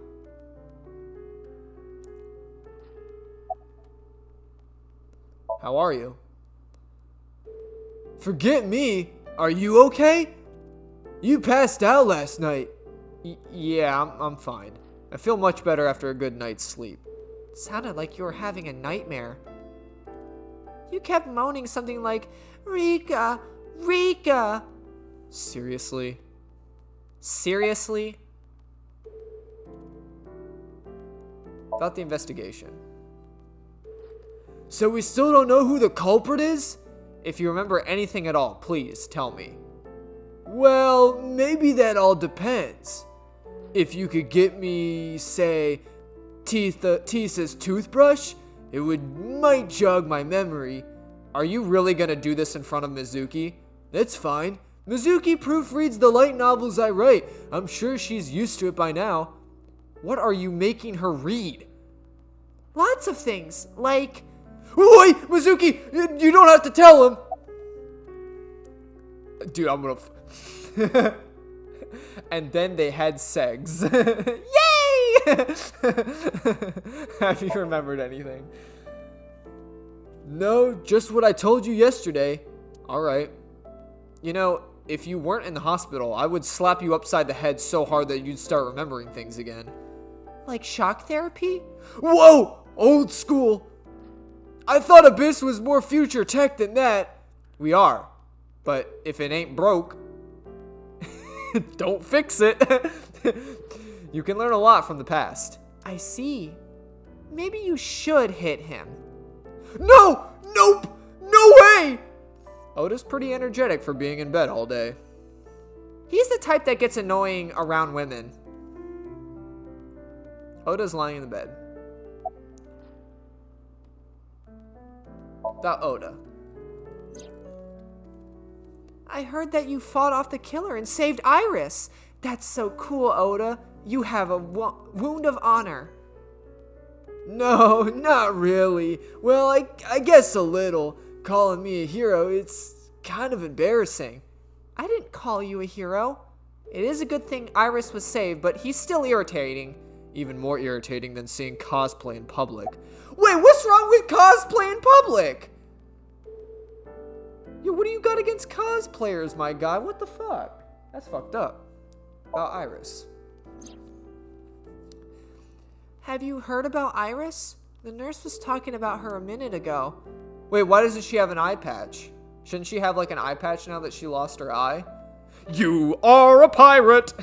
How are you? Forget me. Are you okay? You passed out last night. Yeah, I'm fine. I feel much better after a good night's sleep. It sounded like you were having a nightmare. You kept moaning something like, Rika, Rika. Seriously? Seriously? About the investigation. So we still don't know who the culprit is? If you remember anything at all, please tell me. Well, maybe that all depends. If you could get me, say, Tisa's toothbrush, it might jog my memory. Are you really gonna do this in front of Mizuki? That's fine. Mizuki proofreads the light novels I write. I'm sure she's used to it by now. What are you making her read? Lots of things, like... Wait, Mizuki! You don't have to tell him! Dude, I'm gonna... And then they had segs. Yay! Have you remembered anything? No, just what I told you yesterday. Alright. You know, if you weren't in the hospital, I would slap you upside the head so hard that you'd start remembering things again. Like shock therapy? Whoa! Old school! I thought Abyss was more future tech than that. We are. But if it ain't broke, don't fix it. You can learn a lot from the past. I see. Maybe you should hit him. No! Nope! No way! Oda's pretty energetic for being in bed all day. He's the type that gets annoying around women. Oda's lying in the bed. About Oda. I heard that you fought off the killer and saved Iris. That's so cool, Oda. You have a wound of honor. No, not really. Well, I guess a little. Calling me a hero, it's kind of embarrassing. I didn't call you a hero. It is a good thing Iris was saved, but he's still irritating. Even more irritating than seeing cosplay in public. Wait, what's wrong with cosplay in public? Yo, what do you got against cosplayers, my guy? What the fuck? That's fucked up. About Iris. Have you heard about Iris? The nurse was talking about her a minute ago. Wait, why doesn't she have an eye patch? Shouldn't she have like an eye patch now that she lost her eye? You are a pirate!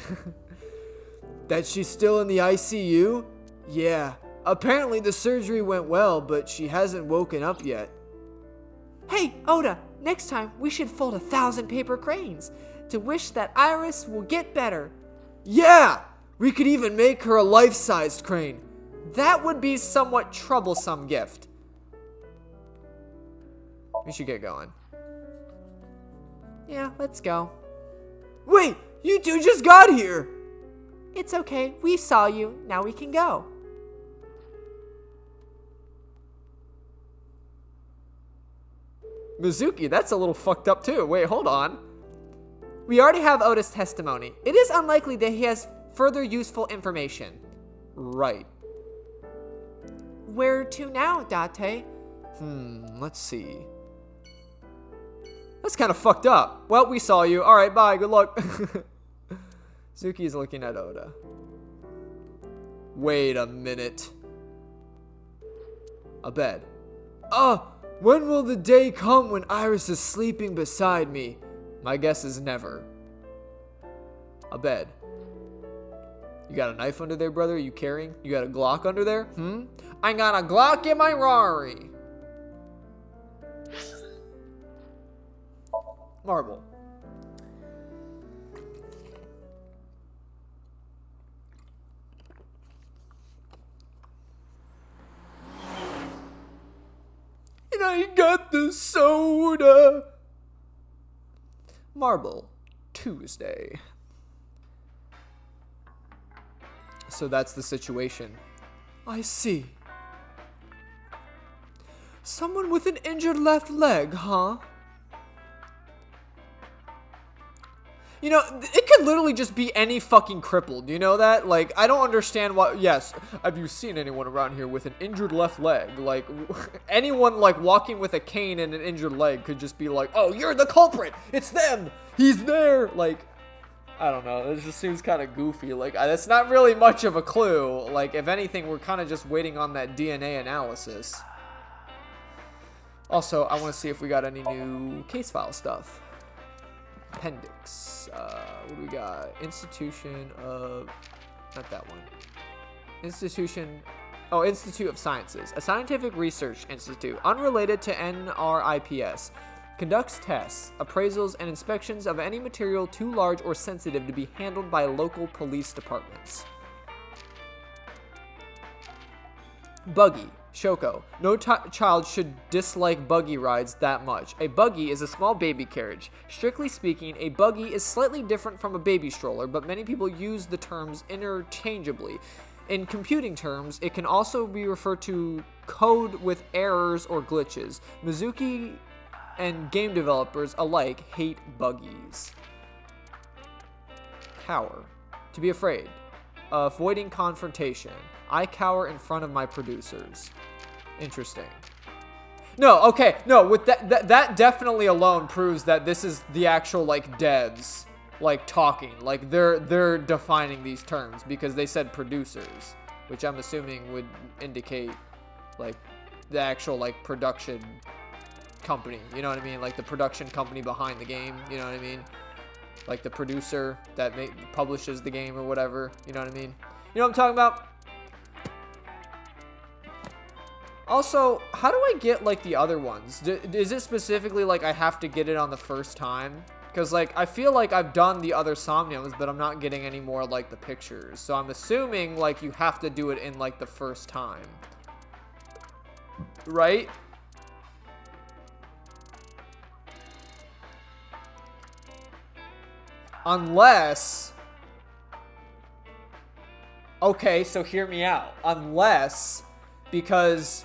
That she's still in the ICU? Yeah. Apparently the surgery went well, but she hasn't woken up yet. Hey, Oda, next time we should fold 1,000 paper cranes to wish that Iris will get better. Yeah! We could even make her a life-sized crane. That would be somewhat troublesome gift. We should get going. Yeah, let's go. Wait, you two just got here! It's okay, we saw you, now we can go. Mizuki, that's a little fucked up too. Wait, hold on. We already have Oda's testimony. It is unlikely that he has further useful information. Right. Where to now, Date? Let's see. That's kind of fucked up. Well, we saw you. Alright, bye, good luck. Suki's looking at Oda. Wait a minute. A bed. When will the day come when Iris is sleeping beside me? My guess is never. A bed. You got a knife under there, brother? You carrying? You got a Glock under there? I got a Glock in my Rari. Marble. And I got the soda. Marble. Tuesday. So that's the situation. I see. Someone with an injured left leg, huh? You know, it could literally just be any fucking crippled. You know that? Like, I don't understand why. Yes, have you seen anyone around here with an injured left leg? Like, anyone, like, walking with a cane and an injured leg could just be like, oh, you're the culprit. It's them. He's there. Like, I don't know. It just seems kind of goofy. Like, that's not really much of a clue. Like, if anything, we're kind of just waiting on that DNA analysis. Also, I want to see if we got any new case file stuff. Appendix. What do we got? Institution of... Not that one. Institution... Oh, Institute of Sciences. A scientific research institute unrelated to NRIPS. Conducts tests, appraisals, and inspections of any material too large or sensitive to be handled by local police departments. Buggy. Shoko. No child should dislike buggy rides that much. A buggy is a small baby carriage. Strictly speaking, a buggy is slightly different from a baby stroller, but many people use the terms interchangeably. In computing terms, it can also be referred to code with errors or glitches. Mizuki and game developers alike hate buggies. Cower. To be afraid. Avoiding confrontation. I cower in front of my producers. Interesting. No, okay, no, with that definitely alone proves that this is the actual, like, devs, like, talking. Like, they're defining these terms because they said producers, which I'm assuming would indicate, like, the actual, like, production company, you know what I mean? Like, the production company behind the game, you know what I mean? Like, the producer that publishes the game or whatever, you know what I mean? You know what I'm talking about? Also, how do I get, like, the other ones? Is it specifically, like, I have to get it on the first time? Because, like, I feel like I've done the other Somniums, but I'm not getting any more, like, the pictures. So I'm assuming, like, you have to do it in, like, the first time. Right? Unless... Okay, so hear me out. Unless... Because...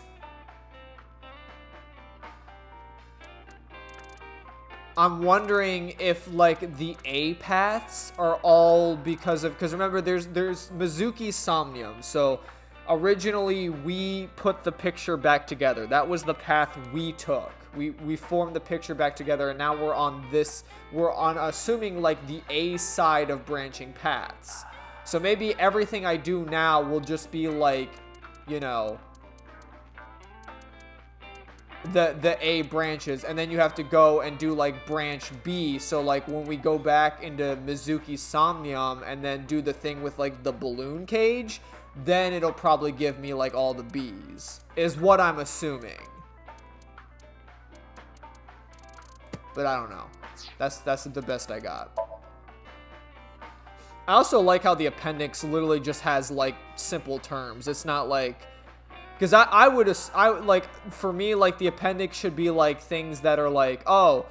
I'm wondering if, like, the A paths are all because remember, there's Mizuki's Somnium. So originally we put the picture back together. That was the path we took. We formed the picture back together, and now we're on assuming, like, the A side of branching paths. So maybe everything I do now will just be, like, you know, the A branches, and then you have to go and do, like, branch B. So, like, when we go back into Mizuki's Somnium and then do the thing with, like, the balloon cage, then it'll probably give me, like, all the B's, is what I'm assuming. But I don't know. That's the best I got. I also like how the appendix literally just has, like, simple terms. It's not like... Because I would, like, for me, like, the appendix should be, like, things that are, like, oh,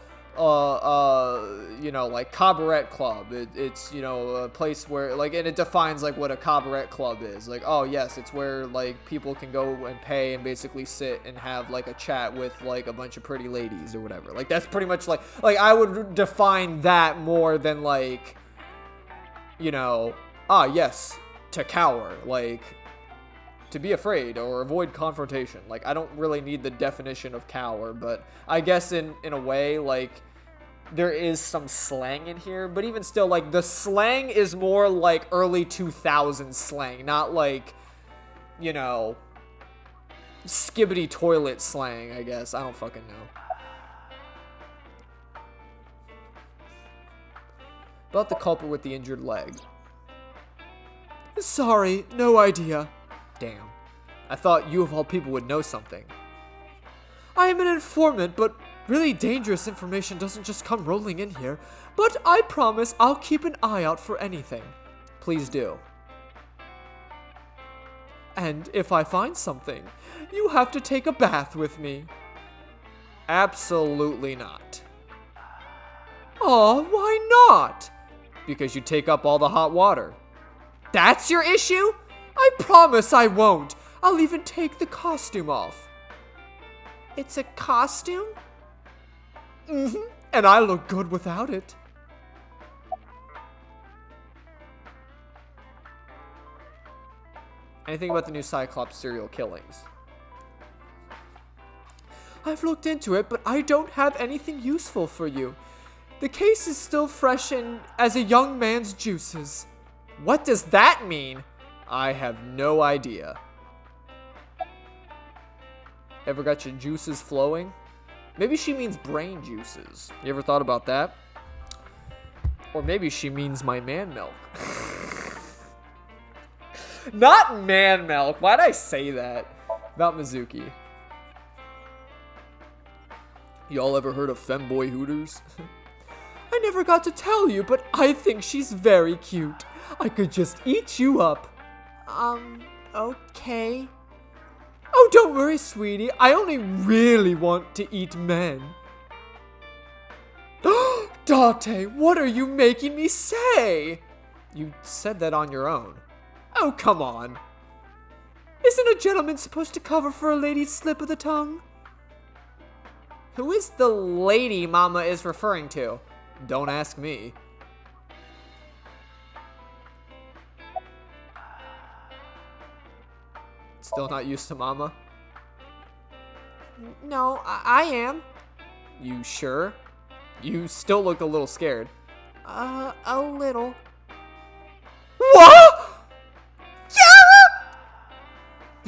you know, like, cabaret club. It's, you know, a place where, like, and it defines, like, what a cabaret club is. Like, oh, yes, it's where, like, people can go and pay and basically sit and have, like, a chat with, like, a bunch of pretty ladies or whatever. Like, that's pretty much, like, I would define that more than, like, you know, yes, to cower, like... to be afraid or avoid confrontation. Like, I don't really need the definition of cower, but I guess in a way, like, there is some slang in here, but even still, like, the slang is more like early 2000s slang, not like, you know, skibbity toilet slang, I guess. I don't fucking know. About the culprit with the injured leg. Sorry, no idea. Damn. I thought you of all people would know something. I am an informant, but really dangerous information doesn't just come rolling in here. But I promise I'll keep an eye out for anything. Please do. And if I find something, you have to take a bath with me. Absolutely not. Aw, why not? Because you take up all the hot water. That's your issue? I promise I won't. I'll even take the costume off. It's a costume? Mm-hmm. And I look good without it. Anything about the new Cyclops serial killings? I've looked into it, but I don't have anything useful for you. The case is still fresh in as a young man's juices. What does that mean? I have no idea. Ever got your juices flowing? Maybe she means brain juices. You ever thought about that? Or maybe she means my man milk. Not man milk. Why'd I say that? About Mizuki. Y'all ever heard of femboy hooters? I never got to tell you, but I think she's very cute. I could just eat you up. Okay. Oh, don't worry, sweetie. I only really want to eat men. Date, what are you making me say? You said that on your own. Oh, come on. Isn't a gentleman supposed to cover for a lady's slip of the tongue? Who is the lady Mama is referring to? Don't ask me. Still not used to Mama? No, I am. You sure? You still look a little scared. A little. What?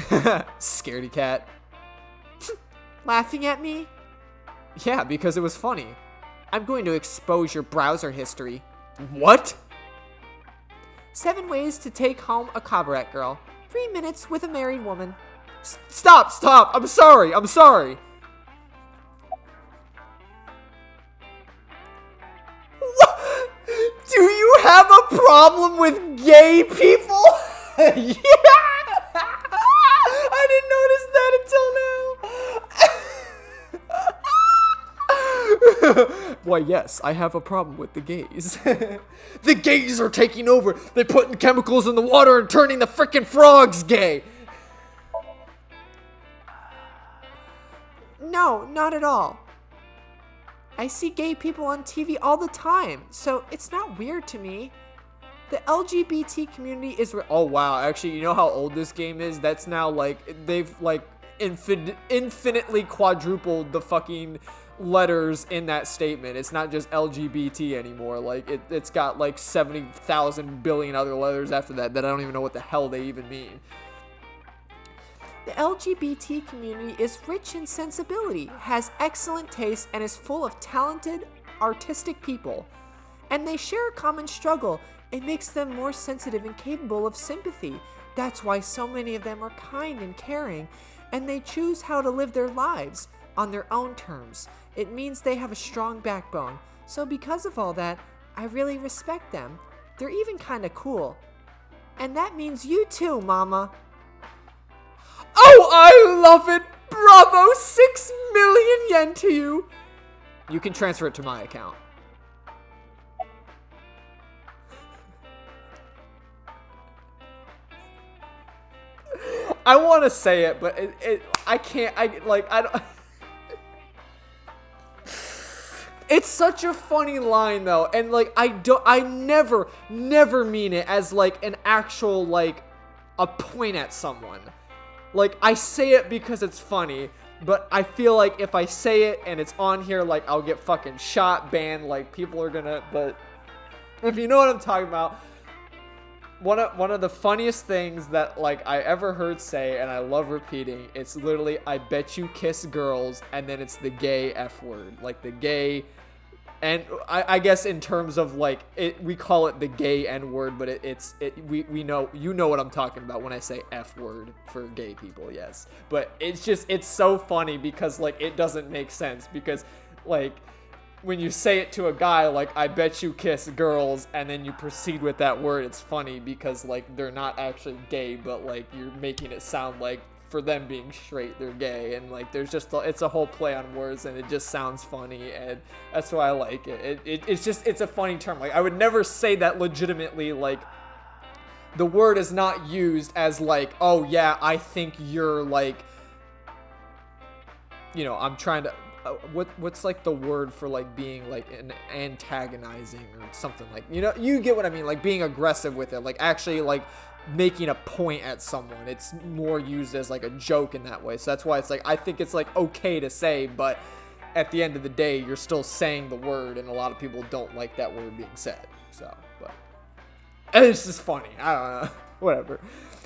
Yeah! Scaredy cat. Laughing at me? Yeah, because it was funny. I'm going to expose your browser history. What? 7 ways to take home a cabaret girl. 3 minutes with a married woman. Stop! I'm sorry! What? Do you have a problem with gay people? Yeah! I didn't notice that until now. Why, yes, I have a problem with the gays. The gays are taking over. They're putting chemicals in the water and turning the frickin' frogs gay. No, not at all. I see gay people on TV all the time, so it's not weird to me. The LGBT community is... Oh, wow. Actually, you know how old this game is? That's now, like, they've, like, infinitely quadrupled the fucking letters in that statement. It's not just LGBT anymore. Like, it's got, like, 70,000 billion other letters after that I don't even know what the hell they even mean. The LGBT community is rich in sensibility, has excellent taste, and is full of talented, artistic people. And they share a common struggle. It makes them more sensitive and capable of sympathy. That's why so many of them are kind and caring, and they choose how to live their lives on their own terms. It means they have a strong backbone. So because of all that, I really respect them. They're even kind of cool. And that means you too, Mama. Oh, I love it! Bravo! 6 million yen to you! You can transfer it to my account. I want to say it, but I can't. I don't. It's such a funny line though, and like I never mean it as like an actual like a point at someone. Like I say it because it's funny, but I feel like if I say it and it's on here, like I'll get fucking shot, banned. Like people are gonna. But if you know what I'm talking about. one of the funniest things that like I ever heard say, and I love repeating, it's literally, I bet you kiss girls, and then it's the gay F word, like the gay. And I guess in terms of like it, we call it the gay N word, but we know, you know what I'm talking about when I say F word for gay people, yes. But it's so funny because like it doesn't make sense, because like when you say it to a guy, like I bet you kiss girls, and then you proceed with that word, it's funny because like they're not actually gay, but like you're making it sound like for them being straight, they're gay, and like there's just it's a whole play on words, and it just sounds funny, and that's why I like it. It's a funny term. Like I would never say that legitimately. Like the word is not used as like, oh yeah, I think you're like, you know, I'm trying to. What's like the word for like being like an antagonizing or something, like, you know, you get what I mean, like being aggressive with it, like actually like making a point at someone. It's more used as like a joke in that way, so that's why it's like I think it's like okay to say, but at the end of the day you're still saying the word, and a lot of people don't like that word being said. So, but it's just funny, I don't know. Whatever.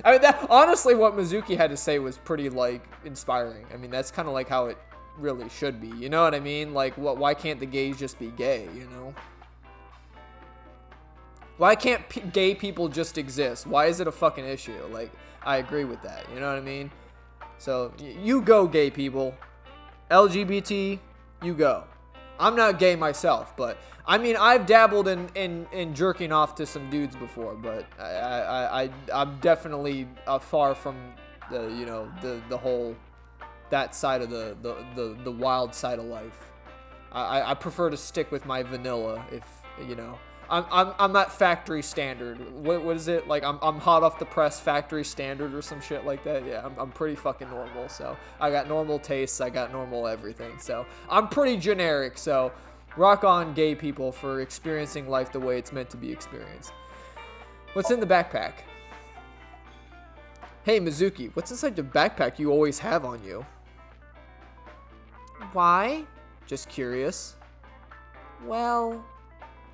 I mean, that honestly what Mizuki had to say was pretty like inspiring. I mean, that's kind of like how it really should be, you know what I mean? Like why can't the gays just be gay, you know? Why can't gay people just exist? Why is it a fucking issue? Like, I agree with that, you know what I mean? So you go, gay people. LGBT, you go. I'm not gay myself, but I mean, I've dabbled in jerking off to some dudes before, but I'm definitely far from the, you know, the whole, that side of the wild side of life. I prefer to stick with my vanilla, if you know. I'm not factory standard. What is it? Like I'm hot off the press factory standard or some shit like that. Yeah, I'm pretty fucking normal. So I got normal tastes. I got normal everything. So I'm pretty generic. So rock on, gay people, for experiencing life the way it's meant to be experienced. What's in the backpack? Hey Mizuki, what's inside the backpack you always have on you? Why? Just curious. Well,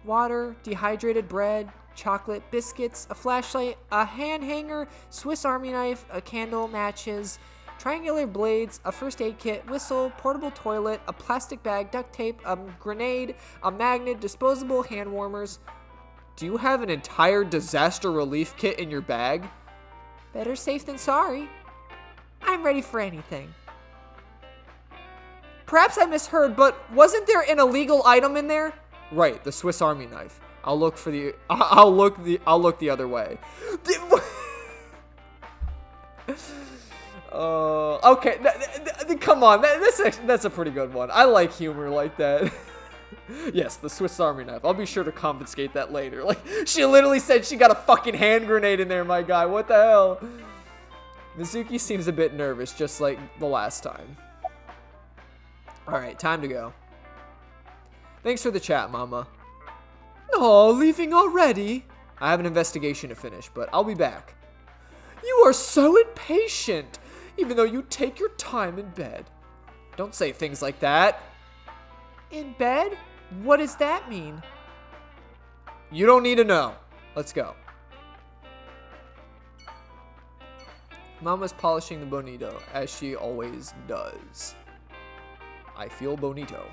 water, dehydrated bread, chocolate, biscuits, a flashlight, a hand hanger, Swiss Army knife, a candle, matches, triangular blades, a first aid kit, whistle, portable toilet, a plastic bag, duct tape, a grenade, a magnet, disposable hand warmers. Do you have an entire disaster relief kit in your bag? Better safe than sorry. I'm ready for anything. Perhaps I misheard, but wasn't there an illegal item in there? Right, the Swiss Army knife. I'll look the other way. Okay, come on, that's a pretty good one. I like humor like that. Yes, the Swiss Army knife. I'll be sure to confiscate that later. Like, she literally said she got a fucking hand grenade in there, my guy. What the hell? Mizuki seems a bit nervous, just like the last time. Alright, time to go. Thanks for the chat, Mama. Oh, leaving already? I have an investigation to finish, but I'll be back. You are so impatient, even though you take your time in bed. Don't say things like that. In bed? What does that mean? You don't need to know. Let's go. Mama's polishing the bonito, as she always does. I feel bonito.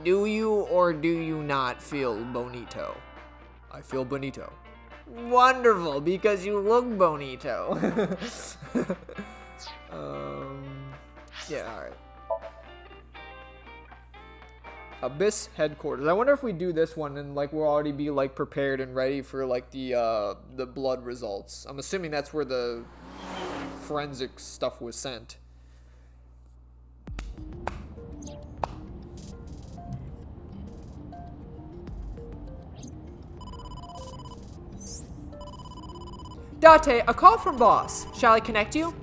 Do you or do you not feel bonito? I feel bonito. Wonderful, because you look bonito. Yeah, alright. Abyss headquarters. I wonder if we do this one and like we'll already be like prepared and ready for like the blood results. I'm assuming that's where the forensic stuff was sent. Date, a call from boss. Shall I connect you?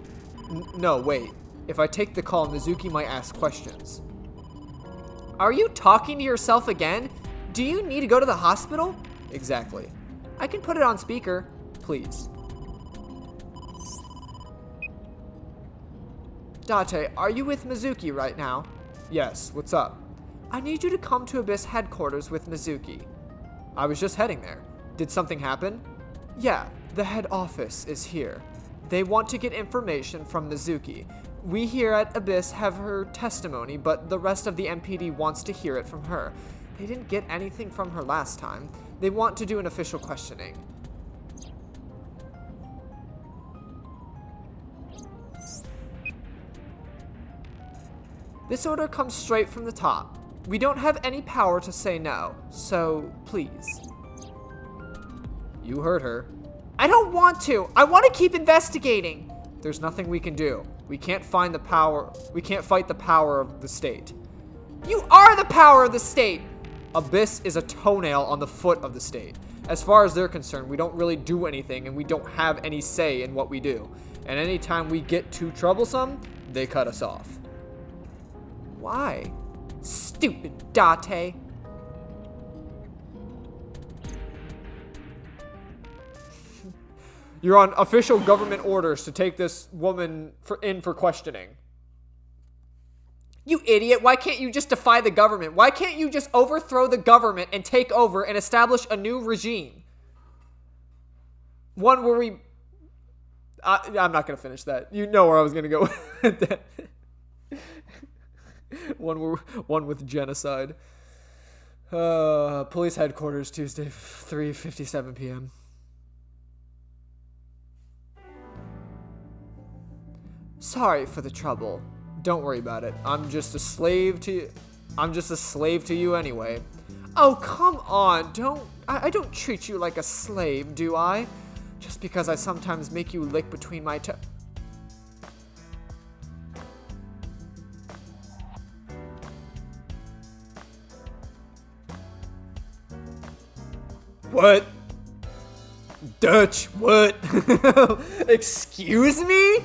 No, wait. If I take the call, Mizuki might ask questions. Are you talking to yourself again? Do you need to go to the hospital? Exactly. I can put it on speaker. Please. Date, are you with Mizuki right now? Yes, what's up? I need you to come to Abyss headquarters with Mizuki. I was just heading there. Did something happen? Yeah, the head office is here. They want to get information from Mizuki. We here at Abyss have her testimony, but the rest of the MPD wants to hear it from her. They didn't get anything from her last time. They want to do an official questioning. This order comes straight from the top. We don't have any power to say no, so please. You heard her. I don't want to. I want to keep investigating. There's nothing we can do. We can't find the power. We can't fight the power of the state. You are the power of the state. Abyss is a toenail on the foot of the state. As far as they're concerned, we don't really do anything and we don't have any say in what we do. And anytime we get too troublesome, they cut us off. Why? Stupid Date. You're on official government orders to take this woman in for questioning. You idiot, why can't you just defy the government? Why can't you just overthrow the government and take over and establish a new regime? One where we... I'm not going to finish that. You know where I was going to go with that. One with genocide. Police headquarters, Tuesday, 3:57 p.m. Sorry for the trouble. Don't worry about it. I'm just a slave to you anyway. Oh, come on. I don't treat you like a slave, do I? Just because I sometimes make you lick between my toes. What? Dutch, what? Excuse me?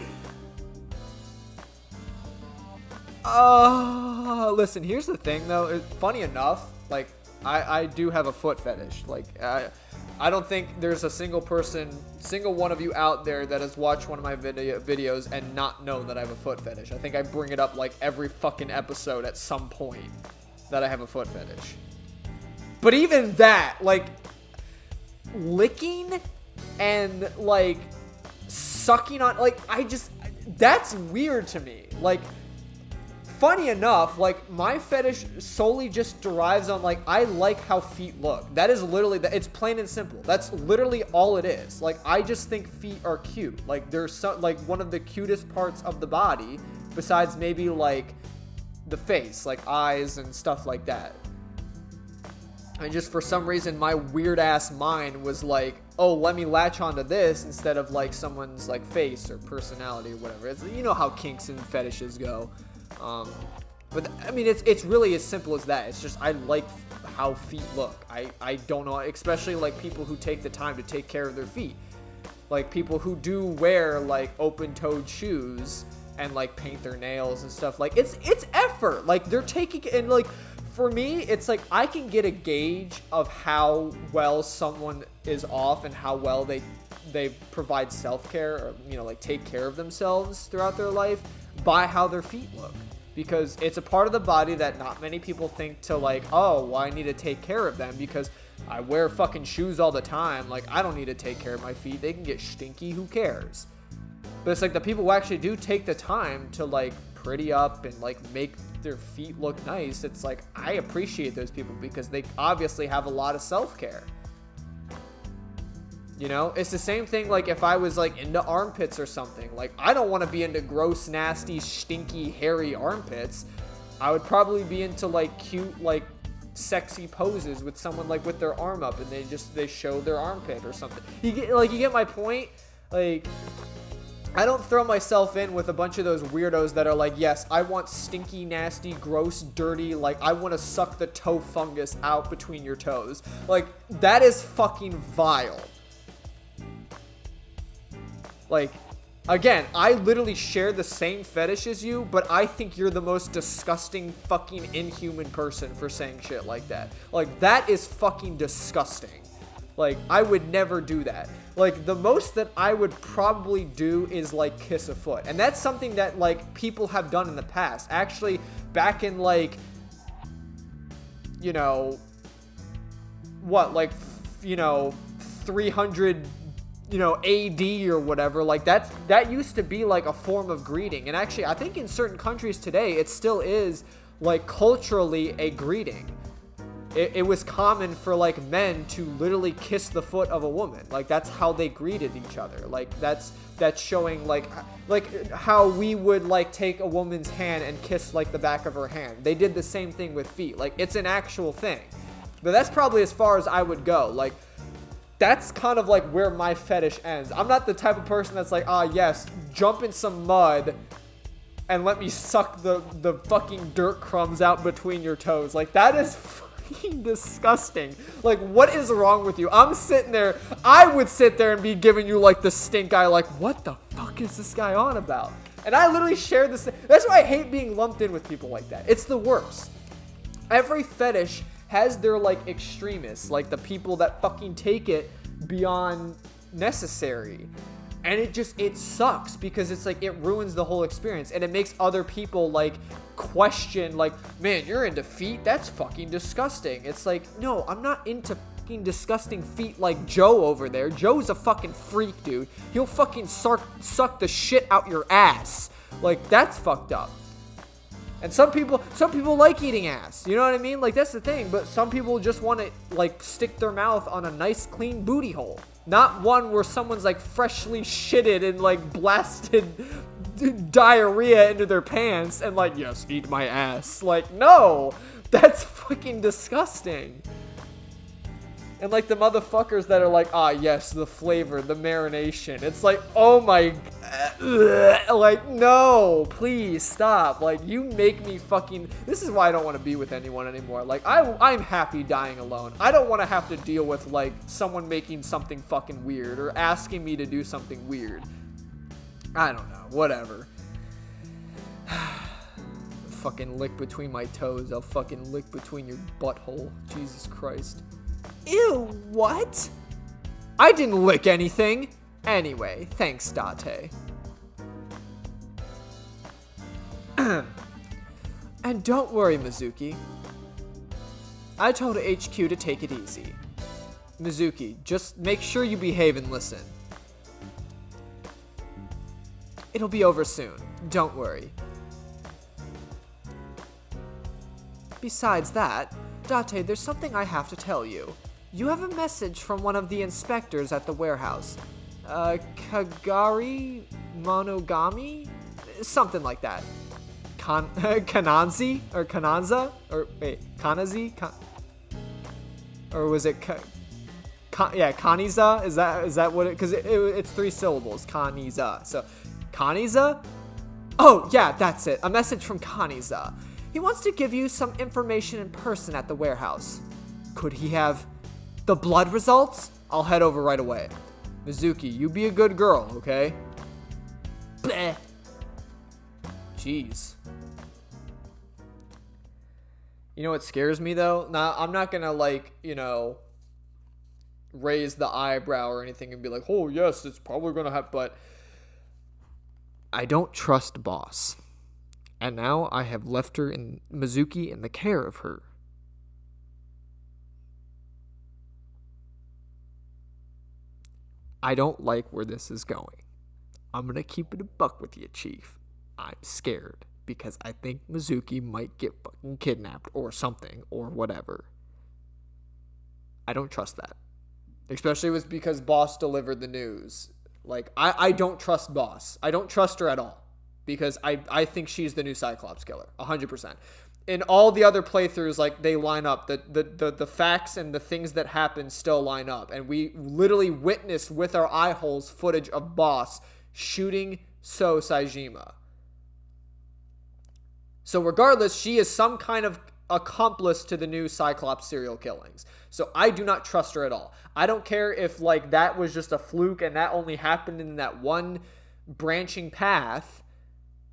Listen, here's the thing though. Funny enough, like, I do have a foot fetish. Like, I don't think there's a single one of you out there that has watched one of my videos and not known that I have a foot fetish. I think I bring it up like every fucking episode at some point that I have a foot fetish. But even that, like, licking and like sucking on, like, that's weird to me. Like, funny enough, like, my fetish solely just derives on, like, I like how feet look. That is literally, it's plain and simple. That's literally all it is. Like, I just think feet are cute. Like, they're like one of the cutest parts of the body, besides maybe like the face, like eyes and stuff like that. And just for some reason, my weird ass mind was like, oh, let me latch onto this instead of like someone's like face or personality or whatever. You know how kinks and fetishes go. But I mean, it's really as simple as that. It's just, I like how feet look. I don't know, especially like people who take the time to take care of their feet. Like people who do wear like open-toed shoes and like paint their nails and stuff. Like, it's effort. Like, they're taking, and like, for me, it's like I can get a gauge of how well someone is off and how well they provide self-care, or, you know, like take care of themselves throughout their life by how their feet look. Because it's a part of the body that not many people think to, like, oh, well, I need to take care of them because I wear fucking shoes all the time. Like, I don't need to take care of my feet. They can get stinky. Who cares? But it's like the people who actually do take the time to, like, pretty up and, like, make their feet look nice. It's like, I appreciate those people because they obviously have a lot of self-care. You know, it's the same thing like if I was like into armpits or something. Like, I don't want to be into gross, nasty, stinky, hairy armpits. I would probably be into like cute, like sexy poses with someone like with their arm up and they show their armpit or something. You get my point? Like, I don't throw myself in with a bunch of those weirdos that are like, yes, I want stinky, nasty, gross, dirty, like, I want to suck the toe fungus out between your toes. Like, that is fucking vile. Like, again, I literally share the same fetish as you, but I think you're the most disgusting, fucking inhuman person for saying shit like that. Like, that is fucking disgusting. Like, I would never do that. Like, the most that I would probably do is, like, kiss a foot. And that's something that, like, people have done in the past. Actually, back in, like, you know, what, like, you know, 300 AD or whatever, like that used to be like a form of greeting. And actually, I think in certain countries today, it still is like culturally a greeting. It was common for like men to literally kiss the foot of a woman. Like that's how they greeted each other. Like that's showing like how we would like take a woman's hand and kiss like the back of her hand. They did the same thing with feet. Like it's an actual thing. But that's probably as far as I would go. Like that's kind of like where my fetish ends. I'm not the type of person that's like, yes, jump in some mud and let me suck the fucking dirt crumbs out between your toes. Like that is fucking disgusting. Like what is wrong with you? I'm sitting there, I would sit there and be giving you like the stink eye, like what the fuck is this guy on about? And I literally share this. That's why I hate being lumped in with people like that. It's the worst. Every fetish has their like extremists, like the people that fucking take it beyond necessary. And it sucks because it's like it ruins the whole experience, and it makes other people like question like, man, you're into feet? That's fucking disgusting. It's like, no, I'm not into fucking disgusting feet like Joe over there. Joe's a fucking freak, dude. He'll fucking suck the shit out your ass. Like that's fucked up. And some people like eating ass. You know what I mean? Like that's the thing. But some people just want to like stick their mouth on a nice clean booty hole. Not one where someone's like freshly shitted and like blasted diarrhea into their pants and like, yes, eat my ass. Like, no, that's fucking disgusting. And like the motherfuckers that are like, yes, the flavor, the marination. It's like, oh my, like, no, please stop. Like, you make me fucking, this is why I don't want to be with anyone anymore. Like, I'm happy dying alone. I don't want to have to deal with like someone making something fucking weird or asking me to do something weird. I don't know, whatever. Fucking lick between my toes. I'll fucking lick between your butthole. Jesus Christ. Ew, what? I didn't lick anything. Anyway, thanks, Date. And don't worry, Mizuki. I told HQ to take it easy. Mizuki, just make sure you behave and listen. It'll be over soon. Don't worry. Besides that, Date, there's something I have to tell you. You have a message from one of the inspectors at the warehouse. Kagari Monogami? Something like that. Kananzi? Or Kananza? Or wait, Kanazi? Or was it Kaniza? Is that what it? Because it's 3 syllables. Kaniza. So, Kaniza? Oh, yeah, that's it. A message from Kaniza. He wants to give you some information in person at the warehouse. Could he have the blood results? I'll head over right away. Mizuki, you be a good girl, okay? Bleh. Jeez. You know what scares me, though? Now, I'm not gonna, like, raise the eyebrow or anything and be like, oh, yes, it's probably gonna happen, but I don't trust Boss. And now I have left her in Mizuki in the care of her. I don't like where this is going. I'm going to keep it a buck with you, Chief. I'm scared because I think Mizuki might get fucking kidnapped or something or whatever. I don't trust that. Especially was because Boss delivered the news. Like, I don't trust Boss. I don't trust her at all. Because I think she's the new Cyclops killer, 100%. In all the other playthroughs, like, they line up. The facts and the things that happen still line up. And we literally witnessed with our eye holes footage of Boss shooting So Saejima. So regardless, she is some kind of accomplice to the new Cyclops serial killings. So I do not trust her at all. I don't care if, like, that was just a fluke and that only happened in that one branching path.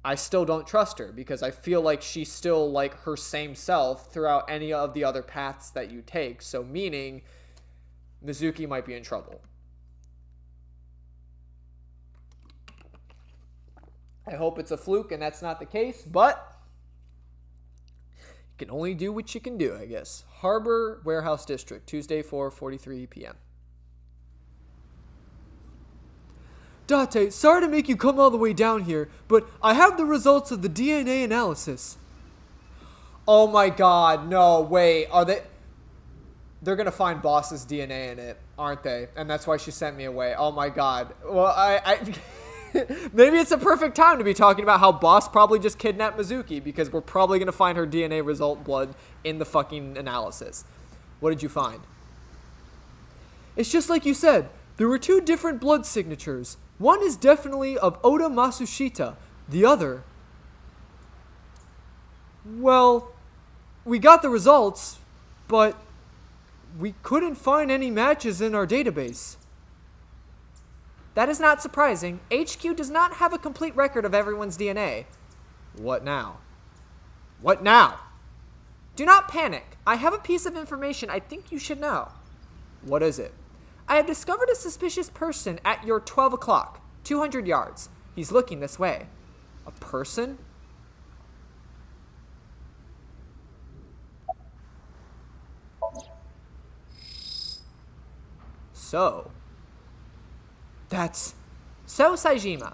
I still don't trust her because I feel like she's still like her same self throughout any of the other paths that you take. So meaning Mizuki might be in trouble. I hope it's a fluke and that's not the case, but you can only do what you can do, I guess. Harbor Warehouse District, Tuesday, 4:43 p.m. Date, sorry to make you come all the way down here, but I have the results of the DNA analysis. Oh my god, no, wait, are they... They're gonna find Boss's DNA in it, aren't they? And that's why she sent me away. Oh my god. Well, I maybe it's a perfect time to be talking about how Boss probably just kidnapped Mizuki, because we're probably gonna find her DNA result blood in the fucking analysis. What did you find? It's just like you said. There were 2 different blood signatures. One is definitely of Oda Masushita. The other... Well, we got the results, but we couldn't find any matches in our database. That is not surprising. HQ does not have a complete record of everyone's DNA. What now? What now? Do not panic. I have a piece of information I think you should know. What is it? I have discovered a suspicious person at your 12 o'clock, 200 yards. He's looking this way. A person? So, that's... So Saejima.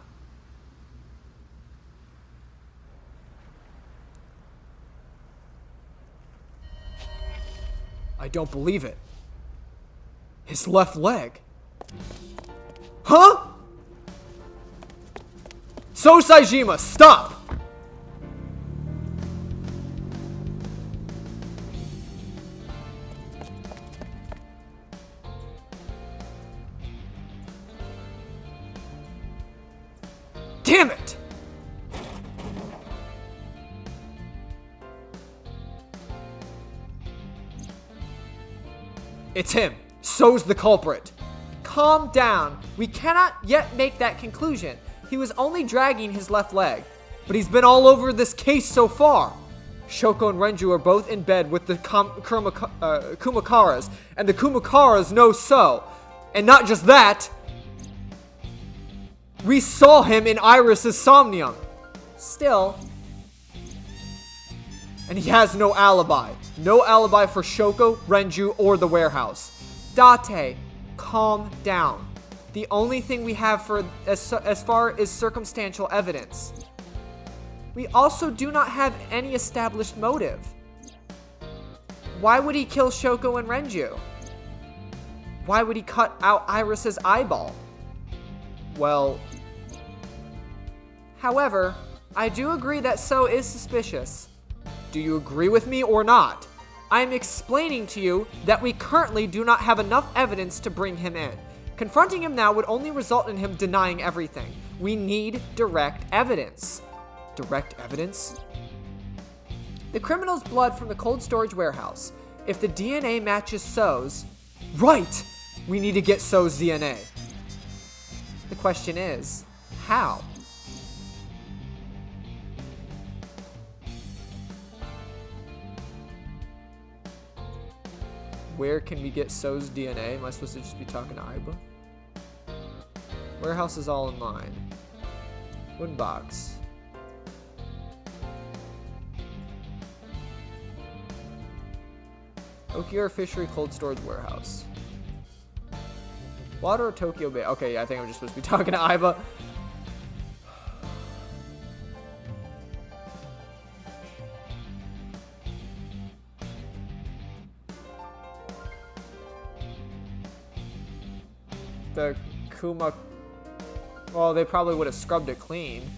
I don't believe it. His left leg. Huh? So Saejima, stop! Damn it! It's him. So's the culprit. Calm down. We cannot yet make that conclusion. He was only dragging his left leg. But he's been all over this case so far. Shoko and Renju are both in bed with the Kumakaras, and the Kumakaras know So. And not just that, we saw him in Iris's Somnium. Still. And he has no alibi. No alibi for Shoko, Renju, or the warehouse. Date, calm down. The only thing we have for as far as circumstantial evidence. We also do not have any established motive. Why would he kill Shoko and Renju? Why would he cut out Iris's eyeball? Well... However, I do agree that So is suspicious. Do you agree with me or not? I am explaining to you that we currently do not have enough evidence to bring him in. Confronting him now would only result in him denying everything. We need direct evidence. Direct evidence? The criminal's blood from the cold storage warehouse. If the DNA matches So's... Right! We need to get So's DNA. The question is, how? Where can we get So's DNA? Am I supposed to just be talking to Aiba? Warehouse is all in line. Wooden box. Tokyo Fishery Cold Storage Warehouse. Water or Tokyo Bay? Okay, yeah, I think I'm just supposed to be talking to Aiba. The Kuma... Well, they probably would have scrubbed it clean.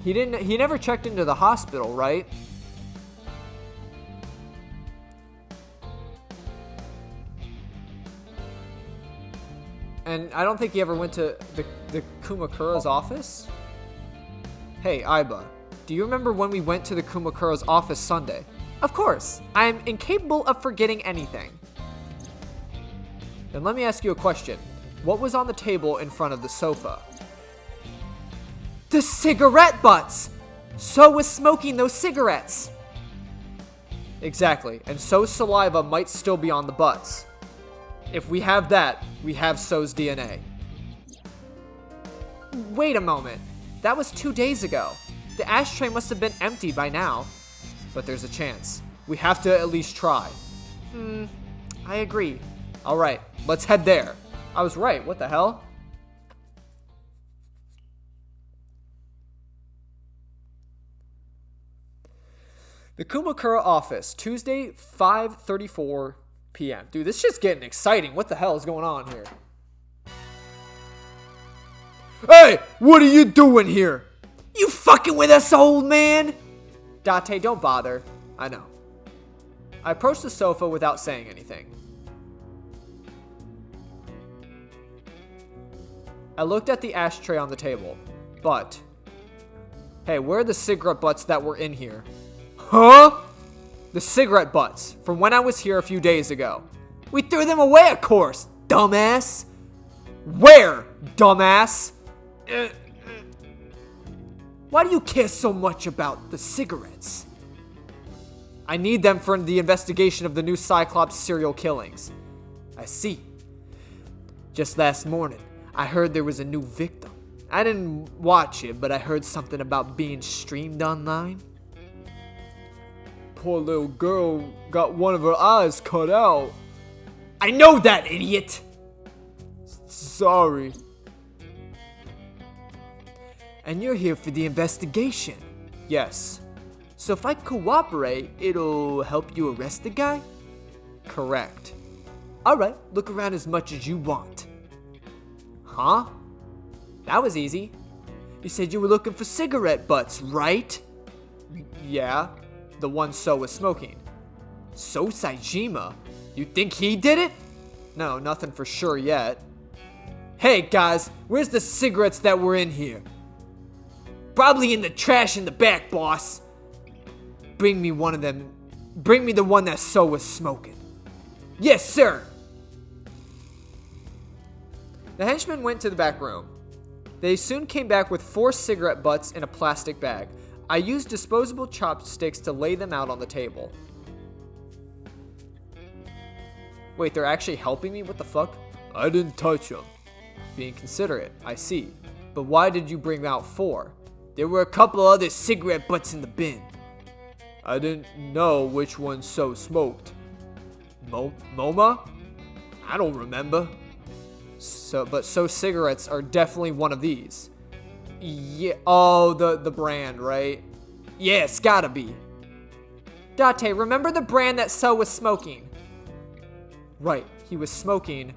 He never checked into the hospital, right? And I don't think he ever went to the Kumakura's office. Hey, Aiba, do you remember when we went to the Kumakura's office Sunday? Of course. I'm incapable of forgetting anything. Then let me ask you a question. What was on the table in front of the sofa? The cigarette butts! So was smoking those cigarettes. Exactly, and So's saliva might still be on the butts. If we have that, we have So's DNA. Wait a moment. That was 2 days ago. The ashtray must have been empty by now. But there's a chance. We have to at least try. I agree. Alright, let's head there. I was right, what the hell? The Kumakura office, Tuesday, 5:34 p.m. Dude, this shit's getting exciting. What the hell is going on here? Hey, what are you doing here? You fucking with us, old man? Date, don't bother. I know. I approached the sofa without saying anything. I looked at the ashtray on the table, but... Hey, where are the cigarette butts that were in here? Huh? The cigarette butts, from when I was here a few days ago. We threw them away, of course, dumbass. Where, dumbass? Why do you care so much about the cigarettes? I need them for the investigation of the new Cyclops serial killings. I see. Just last morning, I heard there was a new victim. I didn't watch it, but I heard something about being streamed online. Poor little girl got one of her eyes cut out. I know that, idiot! Sorry. And you're here for the investigation. Yes. So if I cooperate, it'll help you arrest the guy? Correct. Alright, look around as much as you want. Huh? That was easy. You said you were looking for cigarette butts, right? Yeah. The one So was smoking. So Saejima? You think he did it? No, nothing for sure yet. Hey guys, where's the cigarettes that were in here? Probably in the trash in the back, boss. Bring me one of them. Bring me the one that So was smoking. Yes, sir. The henchmen went to the back room. They soon came back with 4 cigarette butts in a plastic bag. I used disposable chopsticks to lay them out on the table. Wait, they're actually helping me? What the fuck? I didn't touch them. Being considerate, I see. But why did you bring out 4? There were a couple other cigarette butts in the bin. I didn't know which one So smoked. Moma? I don't remember. But So cigarettes are definitely one of these. Yeah. Oh, the brand, right? Yeah, it's gotta be. Date, remember the brand that So was smoking? Right, he was smoking.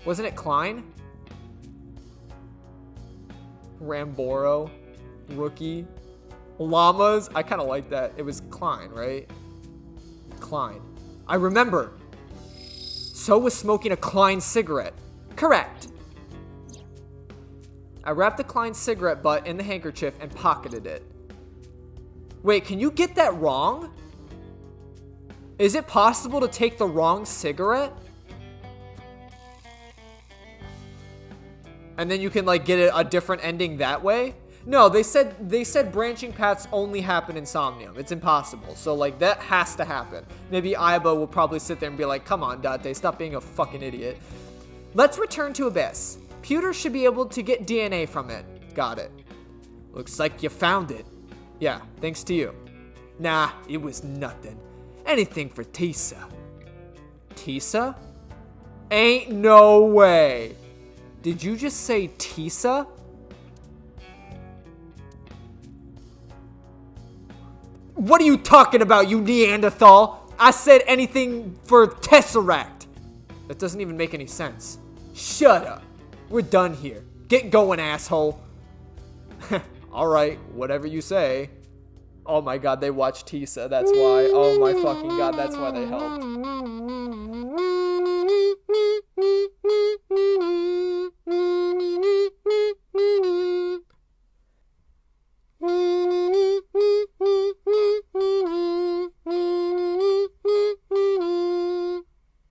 Wasn't it Klein? Ramboro? Rookie? Llamas? I kind of like that. It was Klein, right? Klein. I remember. So was smoking a Klein cigarette. Correct. I wrapped the Klein cigarette butt in the handkerchief and pocketed it. Wait, can you get that wrong? Is it possible to take the wrong cigarette? And then you can like get a different ending that way? No, they said branching paths only happen in Somnium. It's impossible. So like that has to happen. Maybe Aiba will probably sit there and be like, come on, Date, stop being a fucking idiot. Let's return to Abyss. Pewter should be able to get DNA from it. Got it. Looks like you found it. Yeah, thanks to you. Nah, it was nothing. Anything for Tisa. Tisa? Ain't no way. Did you just say Tisa? What are you talking about, you Neanderthal? I said anything for Tesseract. That doesn't even make any sense. Shut up. We're done here. Get going, asshole. Alright, whatever you say. Oh my god, they watched Tisa, that's why. Oh my fucking god, that's why they helped.